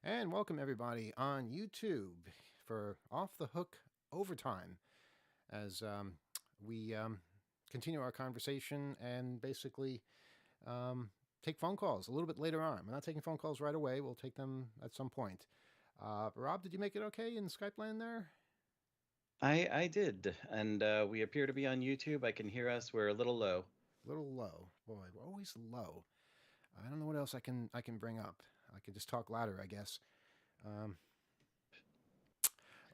And welcome everybody on YouTube for Off the Hook Overtime as we continue our conversation and basically take phone calls a little bit later on. We're not taking phone calls right away. We'll take them at some point. Rob, did you make it okay in Skype land there? I did, and we appear to be on YouTube. I can hear us. We're a little low. A little low. Boy, we're always low. I don't know what else I can bring up. I could just talk louder, I guess. Um,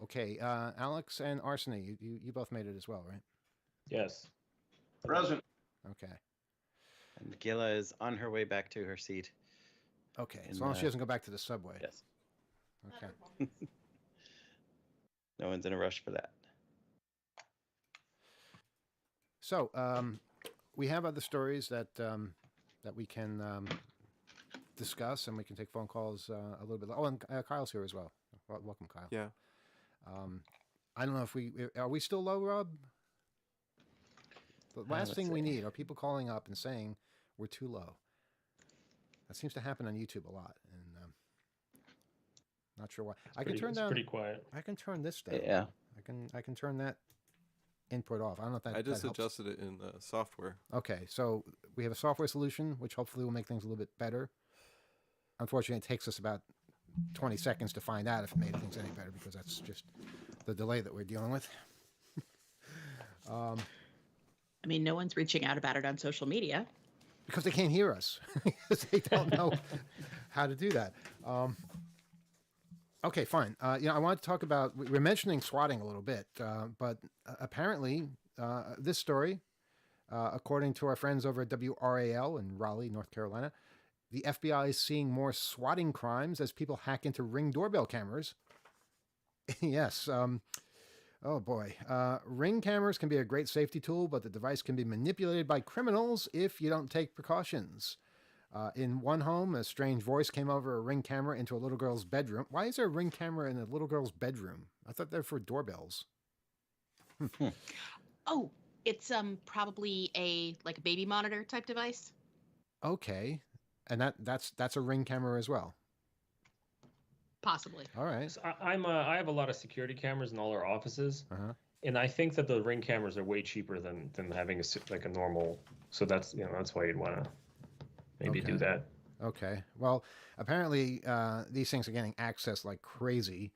okay, Alex and Arseny, you both made it as well, right? Yes. Present. Okay. And Gila is on her way back to her seat. Okay, as long as she doesn't go back to the subway. Yes. Okay. No one's in a rush for that. So we have other stories that we can discuss, and we can take phone calls a little bit. Oh, and Kyle's here as well. Welcome, Kyle. Yeah. I don't know if are we still low, Rob? The last thing we need are people calling up and saying we're too low. That seems to happen on YouTube a lot, and not sure why. I can turn down. Pretty quiet. I can turn this down. Yeah. I can turn that input off. I don't know if that. I just that helps. adjusted it in software. Okay, so we have a software solution which hopefully will make things a little bit better. Unfortunately, it takes us about 20 seconds to find out if it made things any better because that's just the delay that we're dealing with. I mean, no one's reaching out about it on social media. Because they can't hear us. Because they don't know how to do that. Okay, fine. I wanted to talk about, we're mentioning swatting a little bit, but apparently this story, according to our friends over at WRAL in Raleigh, North Carolina, the FBI is seeing more swatting crimes as people hack into Ring doorbell cameras. Yes. Oh boy. Ring cameras can be a great safety tool, but the device can be manipulated by criminals if you don't take precautions. In one home, a strange voice came over a Ring camera into a little girl's bedroom. Why is there a Ring camera in a little girl's bedroom? I thought they're for doorbells. Oh, it's probably a baby monitor type device. Okay. And that's a Ring camera as well. Possibly. All right. So I have a lot of security cameras in all our offices, Uh-huh. and I think that the Ring cameras are way cheaper than having a normal. So that's why you'd want to maybe do that. Okay. Well, apparently these things are getting access like crazy.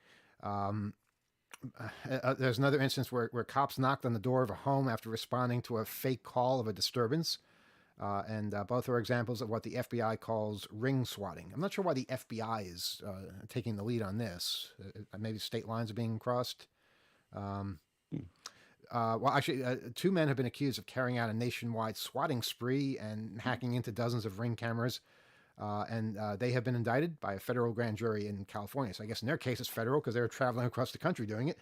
There's another instance where cops knocked on the door of a home after responding to a fake call of a disturbance. And both are examples of what the FBI calls ring swatting. I'm not sure why the FBI is taking the lead on this. Maybe state lines are being crossed. Well, actually, two men have been accused of carrying out a nationwide swatting spree and hacking into dozens of Ring cameras. And they have been indicted by a federal grand jury in California. So I guess in their case it's federal because they were traveling across the country doing it.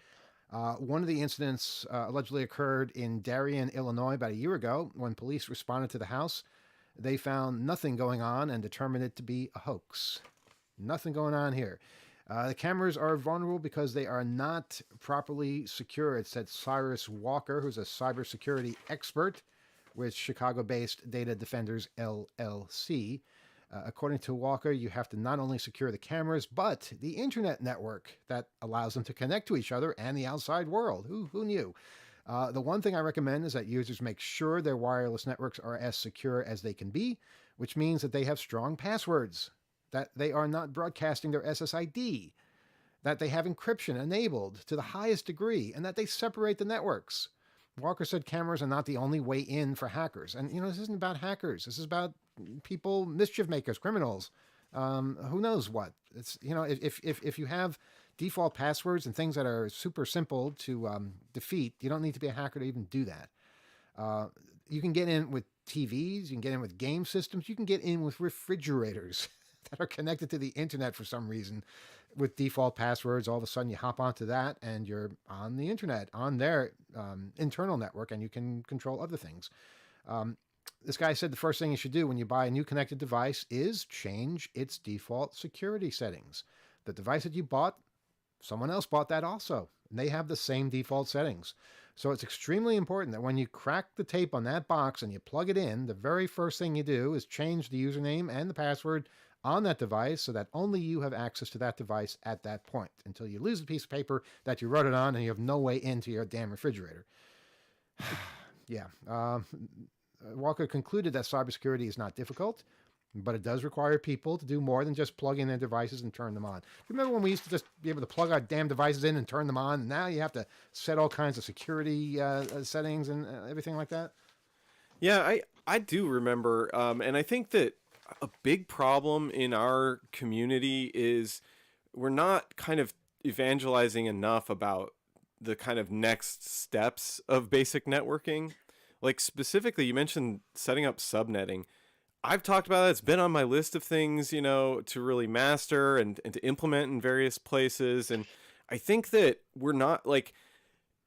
One of the incidents allegedly occurred in Darien, Illinois, about a year ago. When police responded to the house, they found nothing going on and determined it to be a hoax. Nothing going on here. The cameras are vulnerable because they are not properly secure, it said Cyrus Walker, who's a cybersecurity expert with Chicago-based Data Defenders LLC. According to Walker, you have to not only secure the cameras, but the internet network that allows them to connect to each other and the outside world. Who knew? The one thing I recommend is that users make sure their wireless networks are as secure as they can be, which means that they have strong passwords, that they are not broadcasting their SSID, that they have encryption enabled to the highest degree, and that they separate the networks. Walker said cameras are not the only way in for hackers. And, this isn't about hackers. This is about people, mischief makers, criminals, who knows what. It's, if you have default passwords and things that are super simple to defeat, you don't need to be a hacker to even do that. You can get in with TVs, you can get in with game systems, you can get in with refrigerators that are connected to the internet for some reason with default passwords. All of a sudden you hop onto that and you're on the internet, on their internal network, and you can control other things. This guy said the first thing you should do when you buy a new connected device is change its default security settings. The device that you bought, someone else bought that also, and they have the same default settings. So it's extremely important that when you crack the tape on that box and you plug it in, the very first thing you do is change the username and the password on that device so that only you have access to that device at that point until you lose the piece of paper that you wrote it on and you have no way into your damn refrigerator. Yeah. Walker concluded that cybersecurity is not difficult, but it does require people to do more than just plug in their devices and turn them on. Remember when we used to just be able to plug our damn devices in and turn them on? And now you have to set all kinds of security settings and everything like that? Yeah, I do remember. And I think that a big problem in our community is we're not kind of evangelizing enough about the kind of next steps of basic networking. Like specifically, you mentioned setting up subnetting. I've talked about that. It's been on my list of things, to really master and to implement in various places. And I think that we're not like,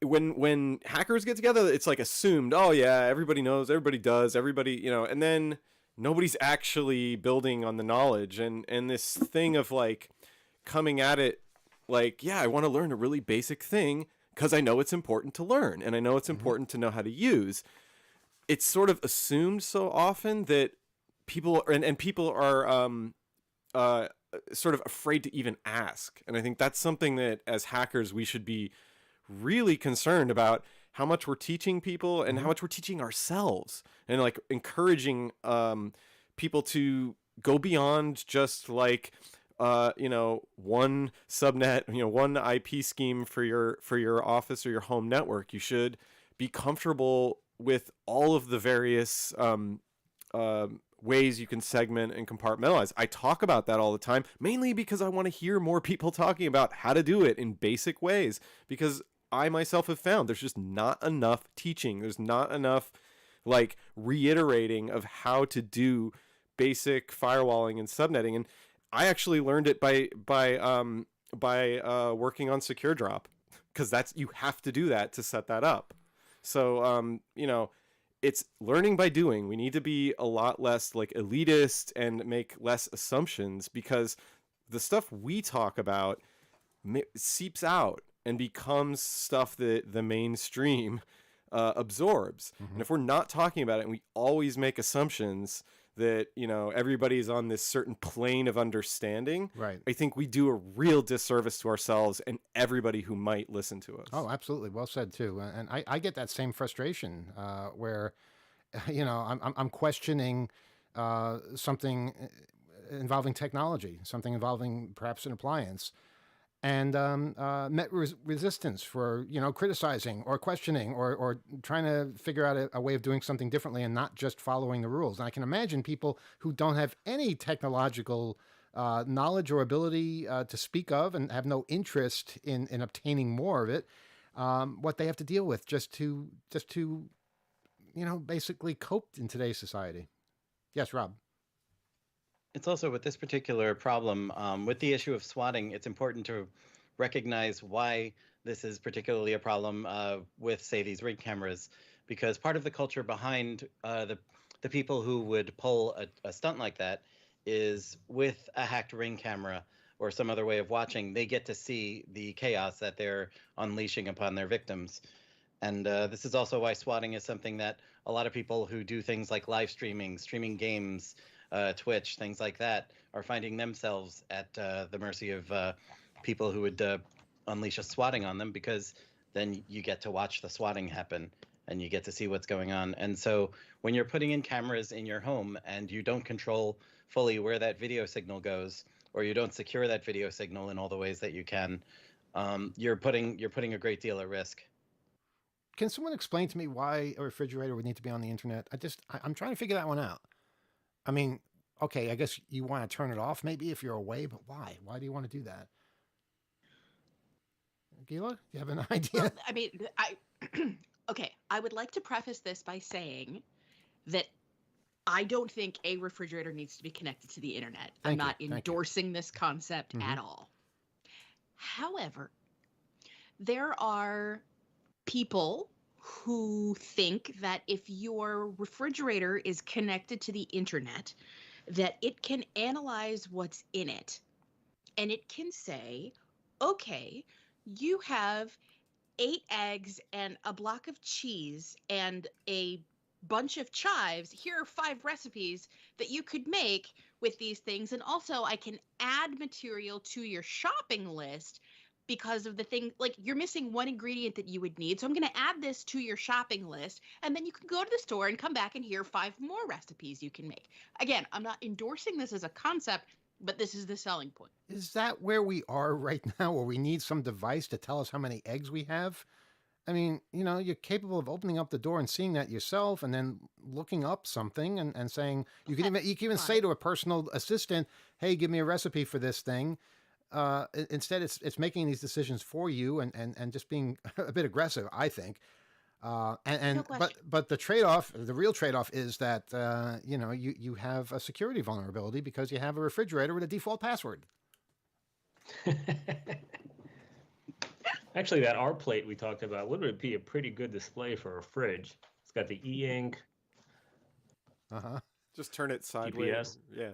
when hackers get together, it's like assumed, oh yeah, everybody knows, everybody does, everybody, and then nobody's actually building on the knowledge. And this thing of like coming at it like, yeah, I want to learn a really basic thing because I know it's important to learn and I know it's important to know how to use. It's sort of assumed so often that people are sort of afraid to even ask. And I think that's something that as hackers, we should be really concerned about, how much we're teaching people and how much we're teaching ourselves, and like encouraging people to go beyond just like, one subnet, one IP scheme for your office or your home network. You should be comfortable with all of the various ways you can segment and compartmentalize. I talk about that all the time, mainly because I want to hear more people talking about how to do it in basic ways, because I myself have found there's just not enough teaching. There's not enough like reiterating of how to do basic firewalling and subnetting. And I actually learned it by working on Secure Drop, because you have to do that to set that up. So, it's learning by doing. We need to be a lot less like elitist and make less assumptions, because the stuff we talk about seeps out and becomes stuff that the mainstream absorbs. And if we're not talking about it and we always make assumptions that, everybody's on this certain plane of understanding, right, I think we do a real disservice to ourselves and everybody who might listen to us. Oh, absolutely. Well said too. And I get that same frustration where, I'm questioning something involving technology, something involving perhaps an appliance, and met resistance for, criticizing or questioning or trying to figure out a way of doing something differently and not just following the rules. And I can imagine people who don't have any technological knowledge or ability to speak of and have no interest in obtaining more of it, what they have to deal with just to basically cope in today's society. Yes, Rob. It's also with this particular problem, with the issue of swatting, it's important to recognize why this is particularly a problem with, say, these Ring cameras, because part of the culture behind the people who would pull a stunt like that is with a hacked Ring camera or some other way of watching, they get to see the chaos that they're unleashing upon their victims. And this is also why swatting is something that a lot of people who do things like live streaming games, Twitch, things like that, are finding themselves at the mercy of people who would unleash a swatting on them, because then you get to watch the swatting happen and you get to see what's going on. And so when you're putting in cameras in your home and you don't control fully where that video signal goes, or you don't secure that video signal in all the ways that you can, you're putting a great deal at risk. Can someone explain to me why a refrigerator would need to be on the internet? I'm trying to figure that one out. I mean, okay, I guess you want to turn it off maybe if you're away, but why? Why do you want to do that? Gila, do you have an idea? Well, I mean, okay, I would like to preface this by saying that I don't think a refrigerator needs to be connected to the internet. I'm not endorsing this concept at all. However, there are people who think that if your refrigerator is connected to the internet, that it can analyze what's in it. And it can say, okay, you have 8 eggs and a block of cheese and a bunch of chives. Here are 5 recipes that you could make with these things. And also I can add material to your shopping list because of the thing, like you're missing one ingredient that you would need. So I'm going to add this to your shopping list, and then you can go to the store and come back and here are 5 more recipes you can make. Again, I'm not endorsing this as a concept, but this is the selling point. Is that where we are right now, where we need some device to tell us how many eggs we have? I mean, you know, you're capable of opening up the door and seeing that yourself, and then looking up something and saying, you can even say to a personal assistant, hey, give me a recipe for this thing. Instead, it's making these decisions for you and just being a bit aggressive, I think. No But the real trade-off is that you know, you have a security vulnerability because you have a refrigerator with a default password. Actually, that R plate we talked about would be a pretty good display for a fridge. It's got the e-ink. Just turn it sideways. GPS. Yeah.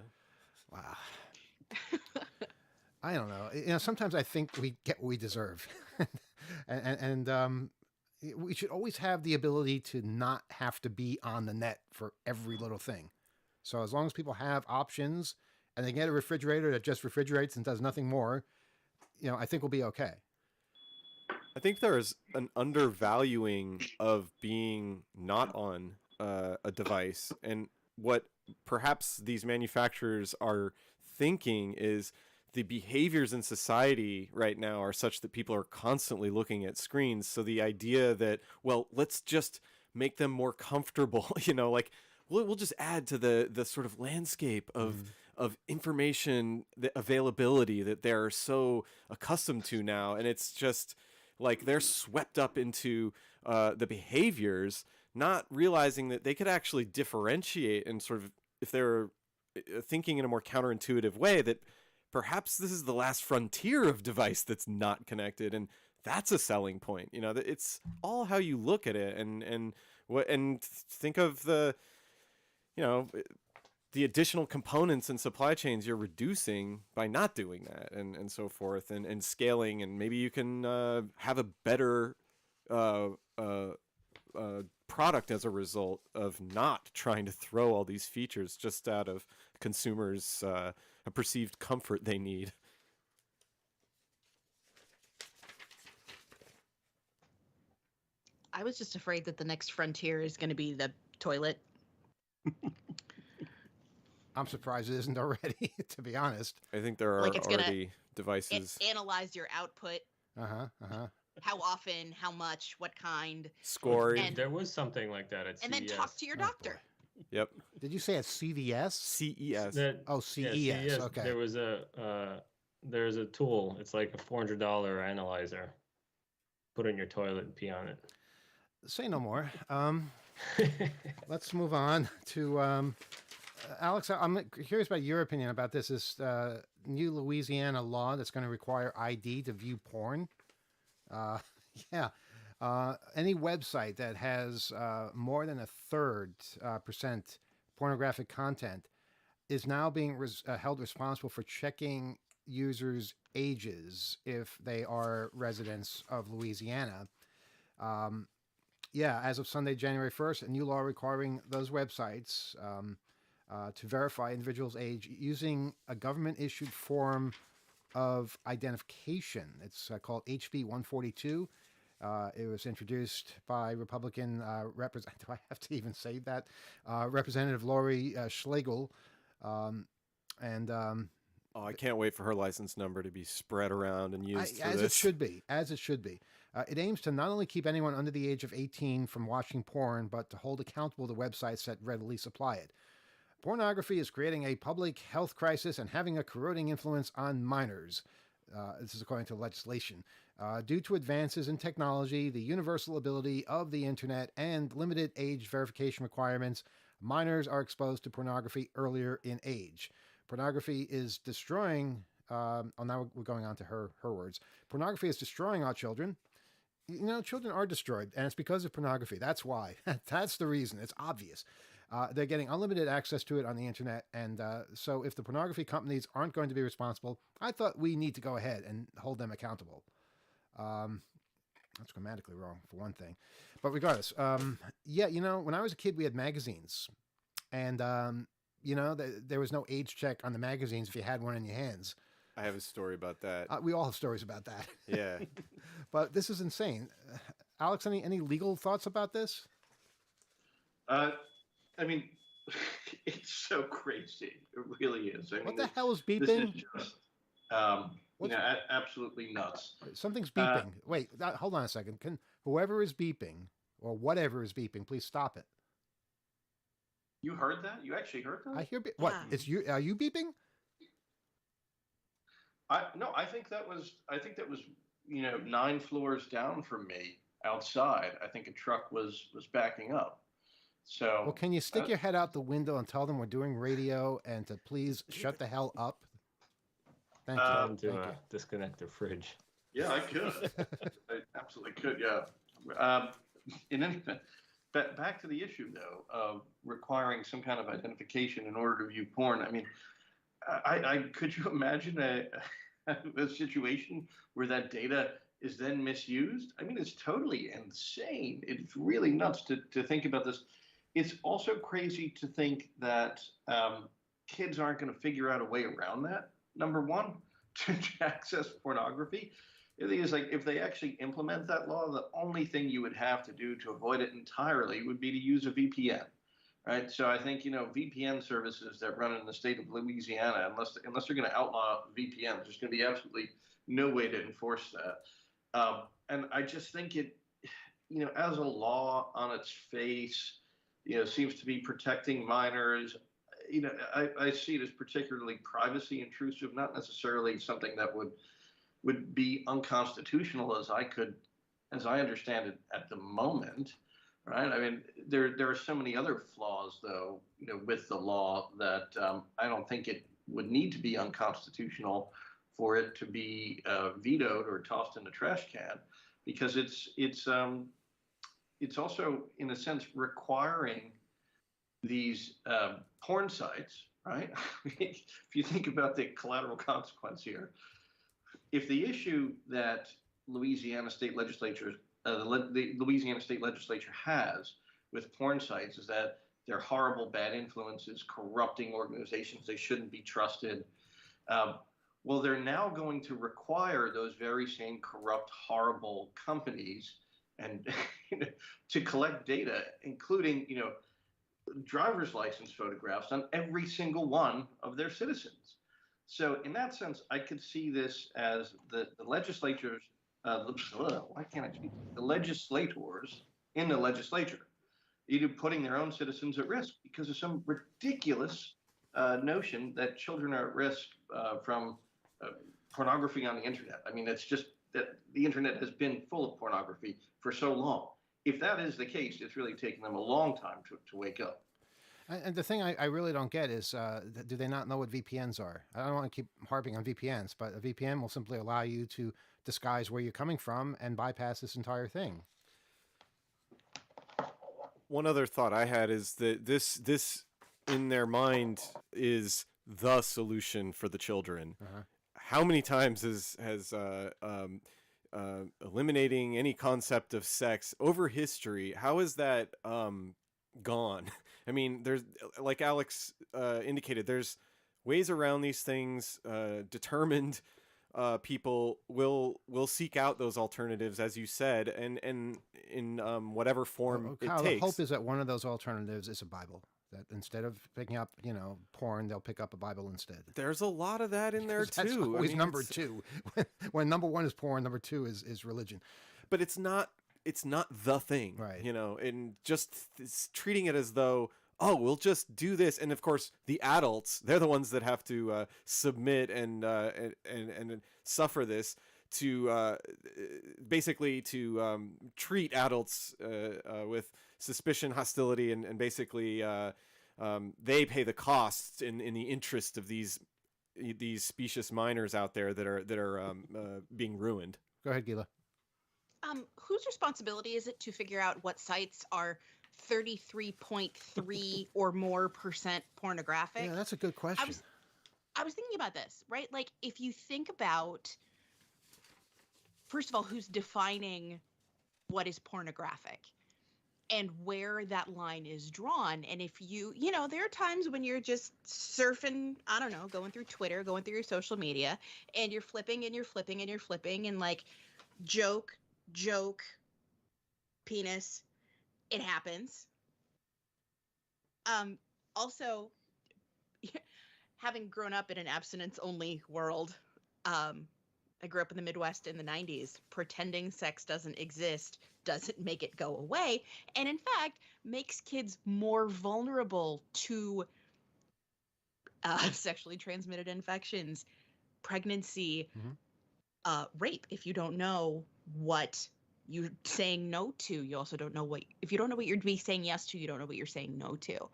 Wow. I don't know. You know, sometimes I think we get what we deserve, and we should always have the ability to not have to be on the net for every little thing. So as long as people have options and they get a refrigerator that just refrigerates and does nothing more, you know, I think we'll be okay. I think there's an undervaluing of being not on a device, and what perhaps these manufacturers are thinking is the behaviors in society right now are such that people are constantly looking at screens. So the idea that, well, let's just make them more comfortable, you know, like we'll just add to the sort of landscape of information, the availability that they're so accustomed to now. And it's just like they're swept up into the behaviors, not realizing that they could actually differentiate and sort of, if they're thinking in a more counterintuitive way, that perhaps this is the last frontier of device that's not connected, and that's a selling point. You know, it's all how you look at it, and think of the, you know, the additional components and supply chains you're reducing by not doing that, and so forth, and scaling, and maybe you can have a better product as a result of not trying to throw all these features just out of consumers' a perceived comfort they need. I was just afraid that the next frontier is going to be the toilet. I'm surprised it isn't already, to be honest. I think there are already devices. Analyze your output. How often, how much, what kind. Score. There was something like that at CES. And then talk to your doctor. Yep. Did you say at CVS? CES. CES. Yeah, CES, Okay. There's a tool. It's like a $400 analyzer. Put it in your toilet and pee on it. Say no more. Let's move on to Alex. I'm curious about your opinion about this new Louisiana law that's going to require ID to view porn. Any website that has more than 1/3% pornographic content is now being held responsible for checking users' ages if they are residents of Louisiana. As of Sunday, January 1st, a new law requiring those websites to verify individuals' age using a government-issued form of identification. It's called HB 142. It was introduced by Republican Representative. Do I have to even say that? Representative Lori Schlegel. I can't wait for her license number to be spread around and used for as this. It should be. As it should be. It aims to not only keep anyone under the age of 18 from watching porn, but to hold accountable the websites that readily supply it. Pornography is creating a public health crisis and having a corroding influence on minors. This is according to legislation. Due to advances in technology, the universal ability of the internet, and limited age verification requirements, minors are exposed to pornography earlier in age. Pornography is destroying, now we're going on to her words. Pornography is destroying our children. You know, children are destroyed, and it's because of pornography. That's why. That's the reason. It's obvious. They're getting unlimited access to it on the internet, and so if the pornography companies aren't going to be responsible, I thought we need to go ahead and hold them accountable. That's grammatically wrong for one thing, but regardless, yeah, when I was a kid, we had magazines, and there was no age check on the magazines if you had one in your hands. I have a story about that. We all have stories about that. Yeah. But this is insane. Alex, any legal thoughts about this? I mean, it's so crazy. It really is. I mean, What the hell is this beeping? is just, absolutely nuts. Something's beeping. Wait, hold on a second. Can whoever is beeping or whatever is beeping, please stop it. You heard that? You actually heard that? I hear what? Yeah. It's you. Are you beeping? No, I think that was 9 floors down from me outside. I think a truck was backing up. So Well, can you stick your head out the window and tell them we're doing radio and to please shut the hell up? Thank you. Time to Thank you. disconnect the fridge. Yeah, I could. I absolutely could. Yeah. In any event, back to the issue though of requiring some kind of identification in order to view porn. I mean, I could you imagine a situation where that data is then misused? I mean, it's totally insane. It's really nuts to think about this. It's also crazy to think that kids aren't going to figure out a way around that. Number one, to access pornography. The thing is, like, if they actually implement that law, the only thing you would have to do to avoid it entirely would be to use a VPN. Right, so I think VPN services that run in the state of Louisiana, unless they're going to outlaw VPNs, there's going to be absolutely no way to enforce that. And I just think it, as a law on its face, seems to be protecting minors. I see it as particularly privacy intrusive, not necessarily something that would be unconstitutional as I understand it at the moment. Right. I mean, there are so many other flaws, though, with the law that I don't think it would need to be unconstitutional for it to be vetoed or tossed in the trash can, because it's also, in a sense, requiring these porn sites. Right. If you think about the collateral consequence here, if the issue that Louisiana state legislatures the Louisiana state legislature has with porn sites is that they're horrible, bad influences, corrupting organizations. They shouldn't be trusted. Well, they're now going to require those very same corrupt, horrible companies and to collect data, including, driver's license photographs on every single one of their citizens. So in that sense, I could see this as the legislatures. Why can't I speak? The legislators in the legislature, putting their own citizens at risk because of some ridiculous notion that children are at risk from pornography on the internet. I mean, it's just that the internet has been full of pornography for so long. If that is the case, it's really taken them a long time to wake up. And the thing I really don't get is, do they not know what VPNs are? I don't want to keep harping on VPNs, but a VPN will simply allow you to disguise where you're coming from and bypass this entire thing. One other thought I had is that this in their mind is the solution for the children. Uh-huh. How many times has eliminating any concept of sex over history, how is that gone? I mean, there's, like Alex indicated, there's ways around these things. Determined people will seek out those alternatives, as you said, and in whatever form Kyle, it takes. the hope is that one of those alternatives is a Bible. That instead of picking up, porn, they'll pick up a Bible instead. There's a lot of that in there That's too. always number two. When number one is porn, number two is religion. But it's not the thing, Right. And just treating it as though, oh, we'll just do this. And of course, the adults, they're the ones that have to submit and suffer this to basically to treat adults with suspicion, hostility, and basically they pay the costs in the interest of these specious minors out there that are being ruined. Go ahead, Gila. Whose responsibility is it to figure out what sites are 33.3 or more % pornographic? Yeah, that's a good question. I was thinking about this, right? Like, if you think about, first of all, who's defining what is pornographic and where that line is drawn. And if you know, there are times when you're just surfing, I don't know, going through Twitter, going through your social media, and you're flipping and you're flipping and you're flipping, and like joke, penis, it happens. Also, having grown up in an abstinence-only world, I grew up in the Midwest in the 90s. Pretending sex doesn't exist doesn't make it go away, and in fact, makes kids more vulnerable to sexually transmitted infections, pregnancy, rape. If you don't know what you're saying no to, you also don't know if you don't know what you're saying yes to, you don't know what you're saying no to.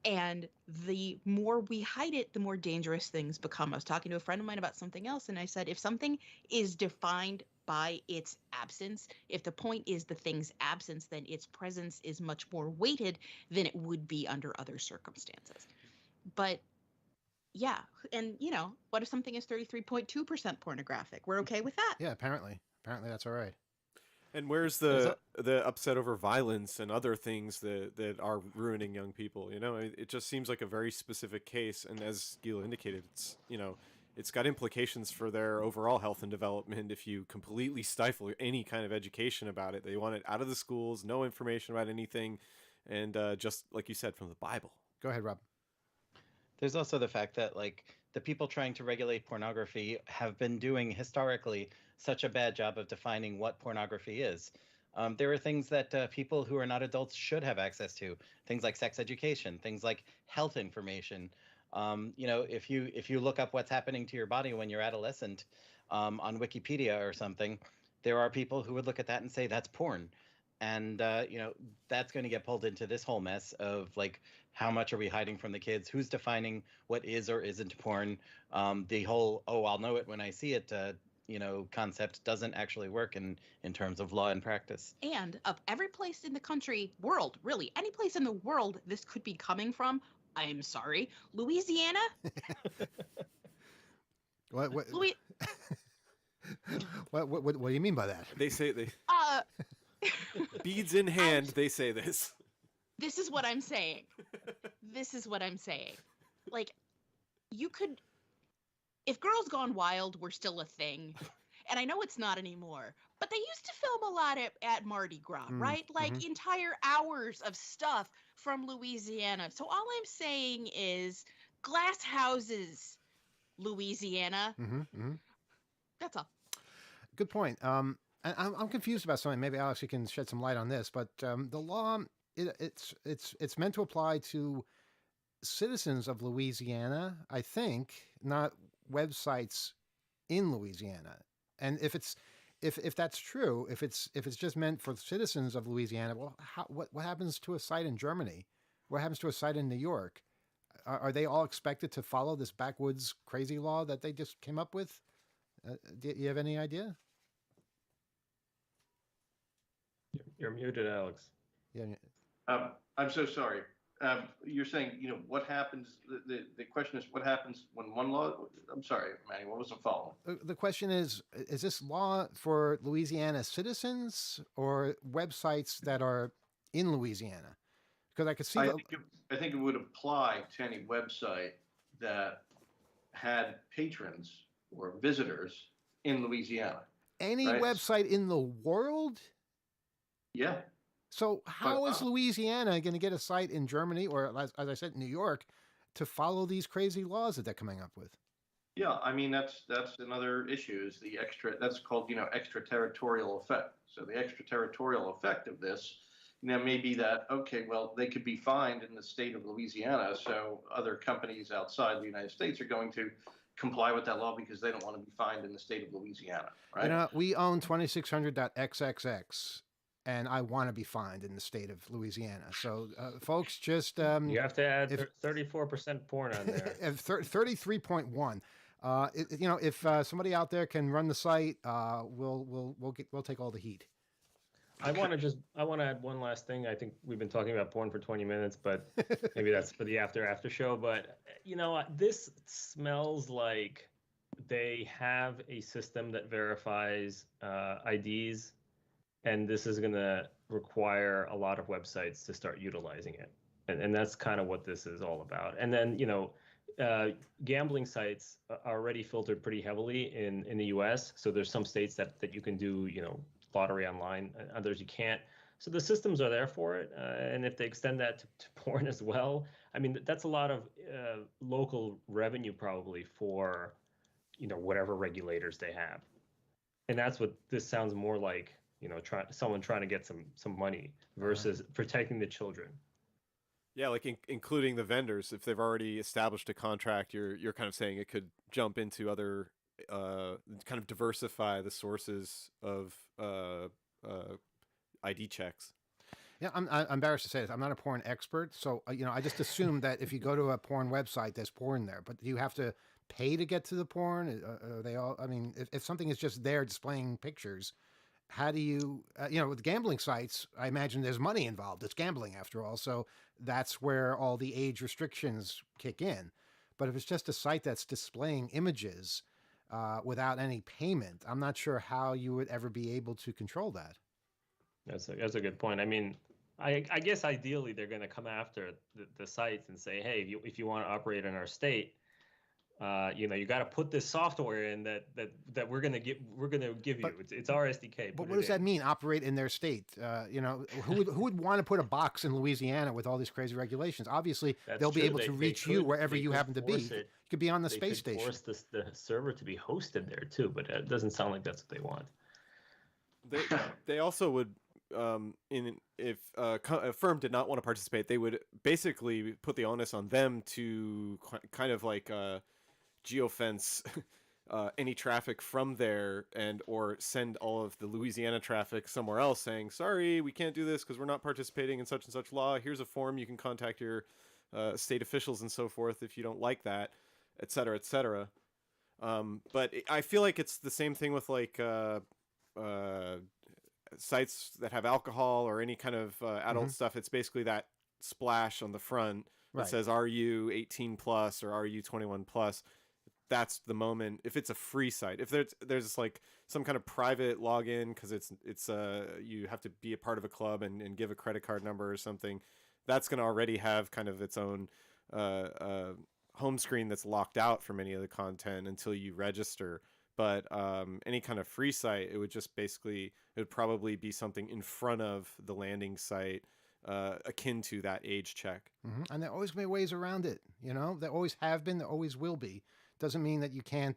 And the more we hide it, the more dangerous things become. I was talking to a friend of mine about something else, and I said, if something is defined by its absence, if the point is the thing's absence, then its presence is much more weighted than it would be under other circumstances. But yeah, and you know, what if something is 33.2% pornographic? We're okay with that? Yeah, apparently that's all right. And where's the upset over violence and other things that are ruining young people? You know, it just seems like a very specific case, and as Gila indicated, it's, you know, it's got implications for their overall health and development if you completely stifle any kind of education about it. They want it out of the schools, no information about anything, and just like you said, from the Bible. Go ahead, Rob. There's also the fact that, like, the people trying to regulate pornography have been doing historically such a bad job of defining what pornography is. There are things that people who are not adults should have access to, things like sex education, things like health information. You know, if you look up what's happening to your body when you're adolescent on Wikipedia or something, there are people who would look at that and say that's porn. And, you know, that's going to get pulled into this whole mess of, like, how much are we hiding from the kids? Who's defining what is or isn't porn? The whole, oh, I'll know it when I see it, you know, concept doesn't actually work in terms of law and practice. And of every place in the country, world, really, any place in the world this could be coming from, I'm sorry, Louisiana? What do you mean by that? They say beads in hand, they say this. This is what I'm saying. Like, you could, if Girls Gone Wild were still a thing, and I know it's not anymore, but they used to film a lot at Mardi Gras, right? Like entire hours of stuff from Louisiana. So all I'm saying is glass houses, Louisiana. That's all. Good point. I'm confused about something. Maybe Alex, you can shed some light on this. But the law, it's meant to apply to citizens of Louisiana, I think, not websites in Louisiana. And if that's true, if it's just meant for citizens of Louisiana, well, what happens to a site in Germany? What happens to a site in New York? Are they all expected to follow this backwoods crazy law that they just came up with? Do you have any idea? You're muted, Alex. Yeah. I'm so sorry. You're saying, you know, what happens? The question is, what happens when one law? I'm sorry, Manny, what was the follow? The question is this law for Louisiana citizens or websites that are in Louisiana? Because I could see. I think it would apply to any website that had patrons or visitors in Louisiana. Any website in the world? Yeah. So how is Louisiana going to get a site in Germany or, as I said, New York, to follow these crazy laws that they're coming up with? Yeah, I mean that's another issue. Is the that's called, you know, extraterritorial effect. So the extraterritorial effect of this, you know, may be that, okay, well, they could be fined in the state of Louisiana, so other companies outside the United States are going to comply with that law because they don't want to be fined in the state of Louisiana, right? You know, we own 2600.xxx. And I want to be fined in the state of Louisiana. So, folks, just you have to add 34% porn on there. 33.1. You know, if somebody out there can run the site, we'll take all the heat. I want to add one last thing. I think we've been talking about porn for 20 minutes, but maybe that's for the after show. But you know, this smells like they have a system that verifies IDs and this is going to require a lot of websites to start utilizing it. And that's kind of what this is all about. And then, gambling sites are already filtered pretty heavily in the US. So there's some states that you can do, lottery online, others you can't. So the systems are there for it. And if they extend that to porn as well, I mean, that's a lot of local revenue probably for, whatever regulators they have. And that's what this sounds more like, someone trying to get some money versus protecting the children. Yeah, like including the vendors. If they've already established a contract, you're kind of saying it could jump into other, kind of diversify the sources of ID checks. Yeah, I'm embarrassed to say this. I'm not a porn expert, so I just assume that if you go to a porn website, there's porn there. But do you have to pay to get to the porn? Are they all? I mean, if something is just there displaying pictures, how do you? With gambling sites, I imagine there's money involved. It's gambling after all, so that's where all the age restrictions kick in. But if it's just a site that's displaying images without any payment, I'm not sure how you would ever be able to control that. That's a good point. I mean, I guess ideally they're going to come after the sites and say, hey, if you want to operate in our state, you got to put this software in that we're going to give you. It's our SDK. But what does that mean? Operate in their state? Who would want to put a box in Louisiana with all these crazy regulations? Obviously, they'll be able to reach you wherever you happen to be. You could be on the space station. Force the server to be hosted there too, but it doesn't sound like that's what they want. They also would. If a firm did not want to participate, they would basically put the onus on them to kind of like geofence any traffic from there or send all of the Louisiana traffic somewhere else saying, sorry, we can't do this because we're not participating in such and such law. Here's a form. You can contact your state officials and so forth if you don't like that, et cetera, et cetera. But I feel like it's the same thing with like sites that have alcohol or any kind of adult stuff. It's basically that splash on the front that says, are you 18 plus or are you 21 plus? That's the moment. If it's a free site, if there's like some kind of private login because it's you have to be a part of a club and give a credit card number or something, that's going to already have kind of its own home screen that's locked out from any of the content until you register. But any kind of free site, it would probably be something in front of the landing site akin to that age check. And there always be ways around it. There always have been, there always will be. Doesn't mean that you can't,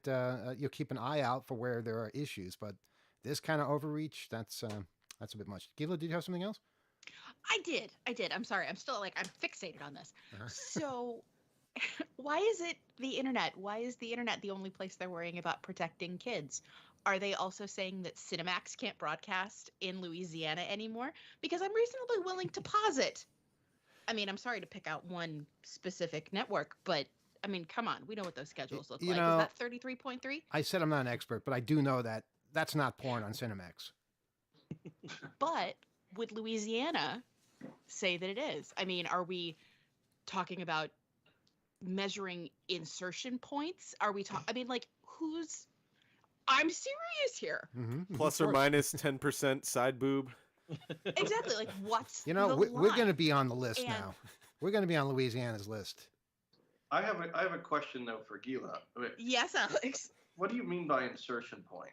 you'll keep an eye out for where there are issues. But this kind of overreach, that's a bit much. Gila, did you have something else? I did. I'm sorry. I'm still I'm fixated on this. So why is it the internet? Why is the internet the only place they're worrying about protecting kids? Are they also saying that Cinemax can't broadcast in Louisiana anymore? Because I'm reasonably willing to posit. I mean, I'm sorry to pick out one specific network, but I mean, come on. We know what those schedules look like. Is that 33.3? I said I'm not an expert, but I do know that that's not porn on Cinemax. But would Louisiana say that it is? I mean, are we talking about measuring insertion points? Are we talking? I mean, like, I'm serious here. Plus or minus 10% side boob. Exactly. Like, what's we're going to be on the list now. We're going to be on Louisiana's list. I have a question though for Gila. Yes, Alex. What do you mean by insertion point?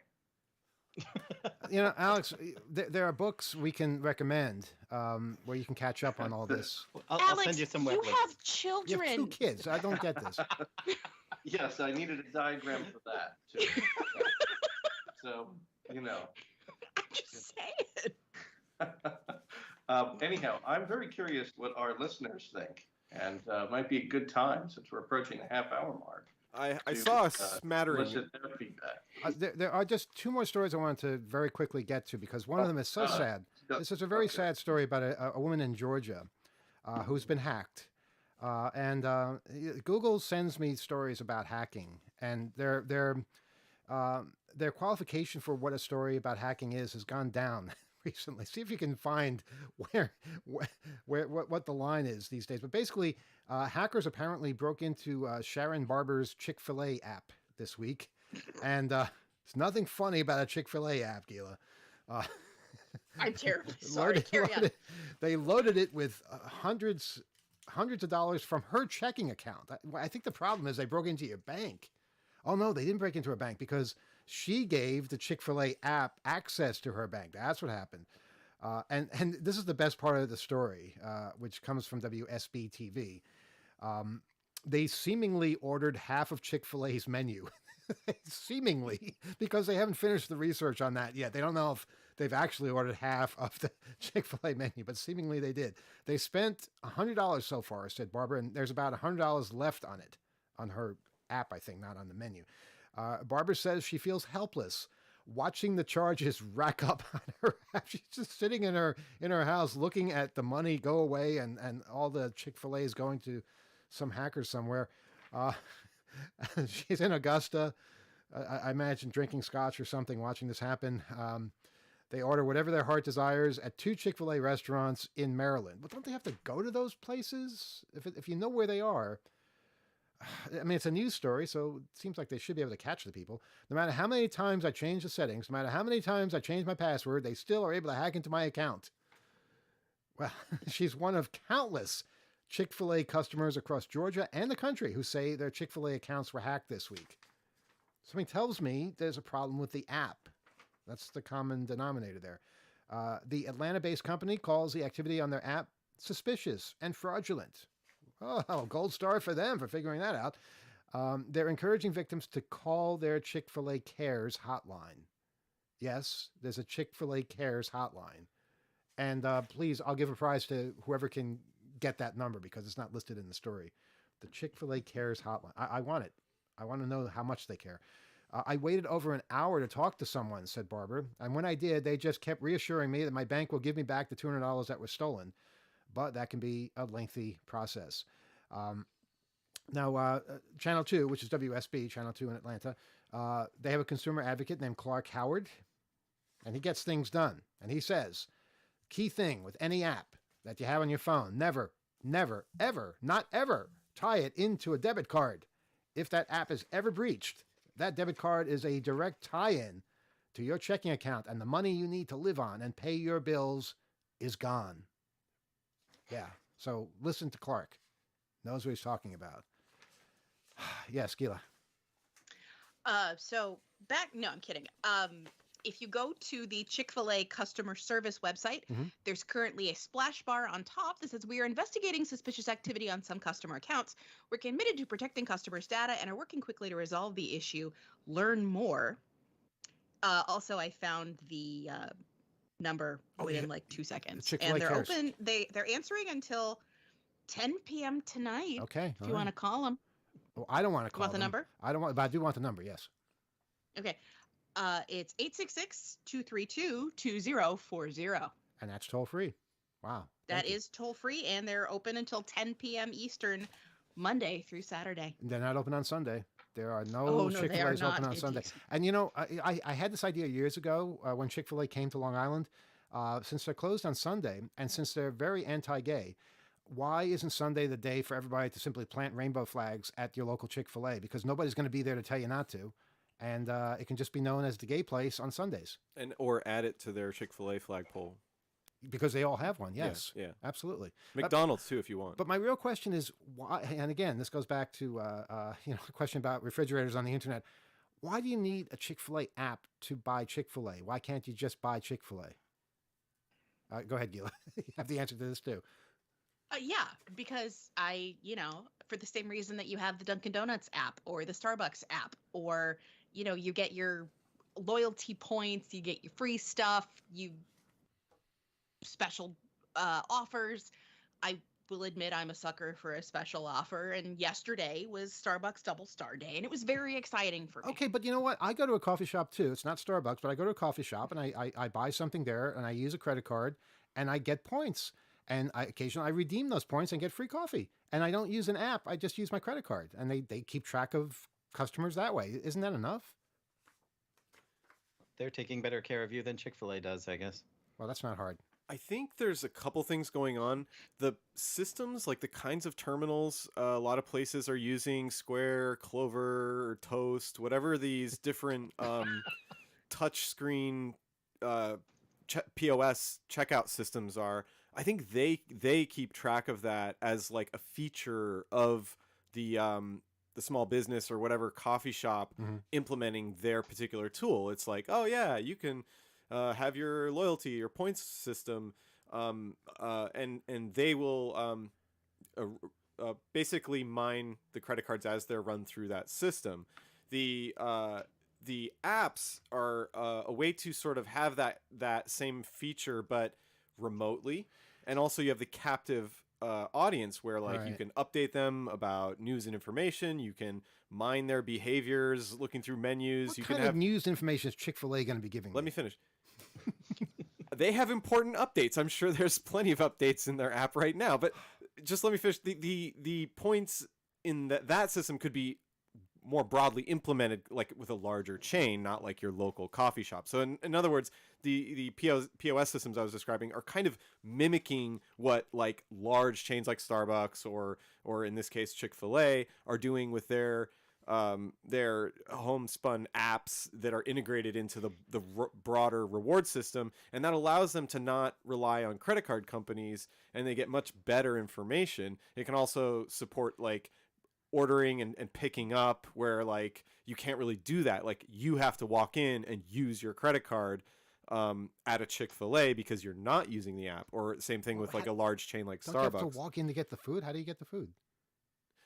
Alex, there are books we can recommend where you can catch up on all this. I'll send you some web links. You have children. You have 2 kids. I don't get this. Yes, I needed a diagram for that too. So, I'm just saying. Anyhow, I'm very curious what our listeners think, and might be a good time since we're approaching the half-hour mark. I saw a smattering. Listen to their feedback. There are just 2 more stories I wanted to very quickly get to because one of them is so sad. This is a very sad story about a woman in Georgia who's been hacked. And Google sends me stories about hacking, and their qualification for what a story about hacking is has gone down recently. See if you can find what the line is these days. But basically, hackers apparently broke into Sharon Barber's Chick-fil-A app this week, and there's nothing funny about a Chick-fil-A app, Gila. I'm terribly sorry. Carry on. They loaded it with hundreds of dollars from her checking account. I think the problem is they broke into your bank. Oh no, they didn't break into her bank because she gave the Chick-fil-A app access to her bank. That's what happened. And this is the best part of the story, which comes from WSB TV. They seemingly ordered half of Chick-fil-A's menu. Seemingly, because they haven't finished the research on that yet. They don't know if they've actually ordered half of the Chick-fil-A menu, but seemingly they did. They spent $100 so far, said Barbara, and there's about $100 left on it, on her app, I think, not on the menu. Barbara says she feels helpless watching the charges rack up on her app. She's just sitting in her house looking at the money go away and all the Chick-fil-A is going to some hacker somewhere. She's in Augusta, I imagine drinking scotch or something, watching this happen. They order whatever their heart desires at 2 Chick-fil-A restaurants in Maryland. But don't they have to go to those places? If you know where they are, I mean, it's a news story, so it seems like they should be able to catch the people. No matter how many times I change the settings, no matter how many times I change my password, they still are able to hack into my account. Well, she's one of countless Chick-fil-A customers across Georgia and the country who say their Chick-fil-A accounts were hacked this week. Something tells me there's a problem with the app. That's the common denominator there. The Atlanta-based company calls the activity on their app suspicious and fraudulent. Oh, gold star for them for figuring that out. They're encouraging victims to call their Chick-fil-A Cares hotline. Yes, there's a Chick-fil-A Cares hotline. And please, I'll give a prize to whoever can get that number because it's not listed in the story. The Chick-fil-A Cares hotline. I want it. I want to know how much they care. I waited over an hour to talk to someone, said Barbara. And when I did, they just kept reassuring me that my bank will give me back the $200 that was stolen. But that can be a lengthy process. Now, Channel 2, which is WSB, Channel 2 in Atlanta, they have a consumer advocate named Clark Howard, and he gets things done. And he says, key thing with any app that you have on your phone, never, ever, not ever tie it into a debit card. If that app is ever breached, that debit card is a direct tie-in to your checking account, and the money you need to live on and pay your bills is gone. Yeah, so listen to Clark. Knows what he's talking about. Yes, Gila. No, I'm kidding. If you go to the Chick-fil-A customer service website, there's currently a splash bar on top that says, we are investigating suspicious activity on some customer accounts. We're committed to protecting customers' data and are working quickly to resolve the issue. Learn more. Also, I found the number within like 2 seconds. And they're open. They're answering until 10 p.m. tonight. Okay. If you want to call them. Well, I don't want to call them. Want the number? I don't want, but I do want the number, yes. Okay. It's 866-232-2040. And that's toll free. Wow. That is toll free, and they're open until 10 p.m. Eastern, Monday through Saturday. They're not open on Sunday. There are no Chick-fil-A's open on Sunday. And you know, I had this idea years ago when Chick-fil-A came to Long Island. Since they're closed on Sunday, and since they're very anti-gay, why isn't Sunday the day for everybody to simply plant rainbow flags at your local Chick-fil-A? Because nobody's going to be there to tell you not to. And it can just be known as the gay place on Sundays. Or add it to their Chick-fil-A flagpole. Because they all have one, yes. Yeah. Absolutely. McDonald's, too, if you want. But my real question is, why? And again, this goes back to a question about refrigerators on the internet. Why do you need a Chick-fil-A app to buy Chick-fil-A? Why can't you just buy Chick-fil-A? Go ahead, Gila. You have the answer to this, too. Yeah, because for the same reason that you have the Dunkin' Donuts app or the Starbucks app, or, you get your loyalty points, you get your free stuff, you special offers. I will admit I'm a sucker for a special offer, and yesterday was Starbucks Double Star Day, and it was very exciting for me. Okay, but you know what? I go to a coffee shop too. It's not Starbucks, but I go to a coffee shop and I buy something there, and I use a credit card, and I get points. And occasionally I redeem those points and get free coffee. And I don't use an app. I just use my credit card. And they keep track of customers that way. Isn't that enough? They're taking better care of you than Chick-fil-A does, I guess. Well, that's not hard. I think there's a couple things going on. The systems, like the kinds of terminals, a lot of places are using Square, Clover, or Toast, whatever these different touch screen POS checkout systems are. I think they keep track of that as like a feature of the small business or whatever coffee shop implementing their particular tool. It's like, oh yeah, you can have your loyalty or points system, and they will basically mine the credit cards as they're run through that system. The apps are a way to sort of have that same feature, but remotely. And also you have the captive audience where like you can update them about news and information. You can mine their behaviors, looking through menus. What you kind can have of news information is Chick-fil-A going to be giving Let me? me finish. They have important updates. I'm sure there's plenty of updates in their app right now, but just let me finish. The points in that system could be more broadly implemented, like with a larger chain, not like your local coffee shop. So in other words, the POS systems I was describing are kind of mimicking what like large chains like Starbucks or in this case Chick-fil-A are doing with their homespun apps that are integrated into the broader reward system, and that allows them to not rely on credit card companies, and they get much better information. It can also support like ordering and picking up, where like you can't really do that. Like you have to walk in and use your credit card at a Chick-fil-A because you're not using the app, or same thing with like a large chain like Don't Starbucks. you have to walk in to get the food? How do you get the food?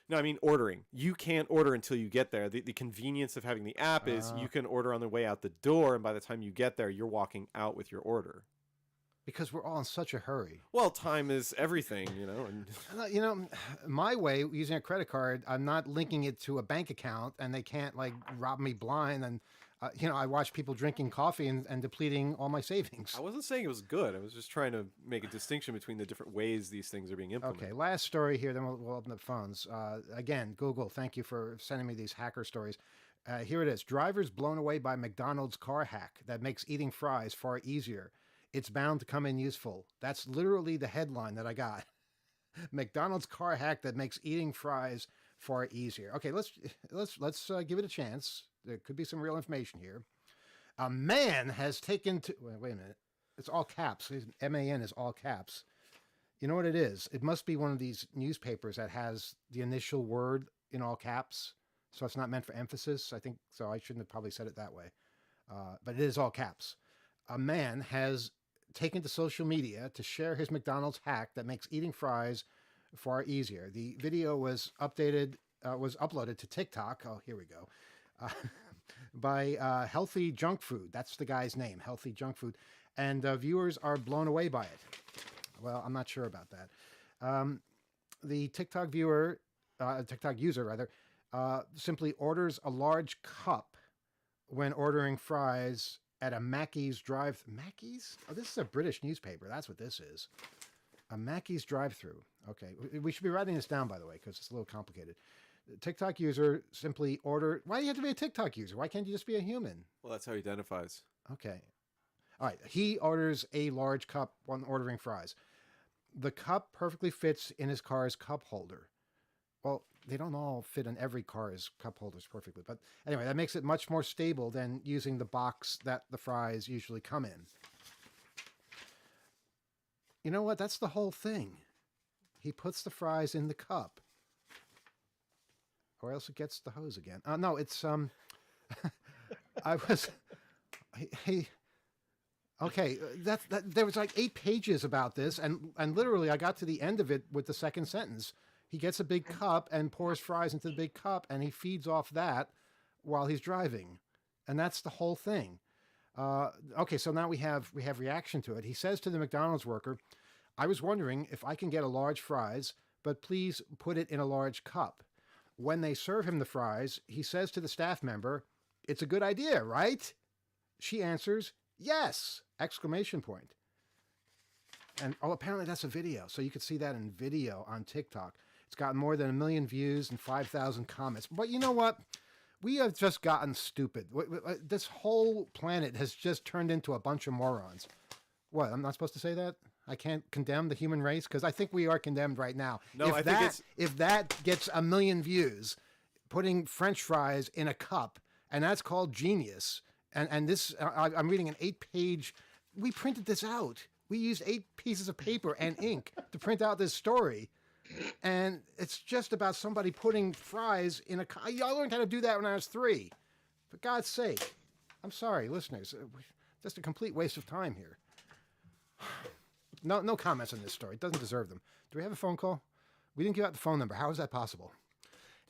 No, I mean ordering. You can't order until you get there. The convenience of having the app is you can order on the way out the door, and by the time you get there, you're walking out with your order. Because we're all in such a hurry. Well, time is everything, you know. And My way, using a credit card, I'm not linking it to a bank account, and they can't like rob me blind. And I watch people drinking coffee and depleting all my savings. I wasn't saying it was good. I was just trying to make a distinction between the different ways these things are being implemented. Okay, last story here, then we'll open up phones. Again, Google, thank you for sending me these hacker stories. Here it is. Drivers blown away by McDonald's car hack that makes eating fries far easier. It's bound to come in useful. That's literally the headline that I got. McDonald's car hack that makes eating fries far easier. Okay, let's give it a chance. There could be some real information here. A man has taken to... Wait a minute. It's all caps. MAN is all caps. You know what it is? It must be one of these newspapers that has the initial word in all caps. So it's not meant for emphasis. I think so. I shouldn't have probably said it that way. But it is all caps. A man has taken to social media to share his McDonald's hack that makes eating fries far easier. The video was uploaded to TikTok. Oh, here we go. By Healthy Junk Food. That's the guy's name, Healthy Junk Food. And viewers are blown away by it. Well, I'm not sure about that. The TikTok user simply orders a large cup when ordering fries at a Mackey's Mackey's? Oh, this is a British newspaper. That's what this is. A Mackey's drive-through. Okay. We should be writing this down, by the way, because it's a little complicated. The TikTok user simply order... Why do you have to be a TikTok user? Why can't you just be a human? Well, that's how he identifies. Okay. All right. He orders a large cup when ordering fries. The cup perfectly fits in his car's cup holder. Well, they don't all fit in every car's cup holders perfectly. But anyway, that makes it much more stable than using the box that the fries usually come in. You know what? That's the whole thing. He puts the fries in the cup. Or else it gets the hose again. No, it's... Okay, there was like 8 pages about this, and literally I got to the end of it with the second sentence. He gets a big cup and pours fries into the big cup, and he feeds off that while he's driving, and that's the whole thing. Okay, so now we have reaction to it. He says to the McDonald's worker, "I was wondering if I can get a large fries, but please put it in a large cup." When they serve him the fries, he says to the staff member, "It's a good idea, right?" She answers, "Yes!" Exclamation point. And apparently that's a video. So you could see that in video on TikTok. It's gotten more than 1 million views and 5,000 comments. But you know what? We have just gotten stupid. This whole planet has just turned into a bunch of morons. What? I'm not supposed to say that? I can't condemn the human race? Because I think we are condemned right now. No, I think it's... If that gets 1 million views, putting French fries in a cup, and that's called genius. And this, I'm reading an 8-page we printed this out. We used 8 pieces of paper and ink to print out this story. And it's just about somebody putting fries in a... I learned how to do that when I was 3. For God's sake. I'm sorry, listeners. Just a complete waste of time here. No comments on this story. It doesn't deserve them. Do we have a phone call? We didn't give out the phone number. How is that possible?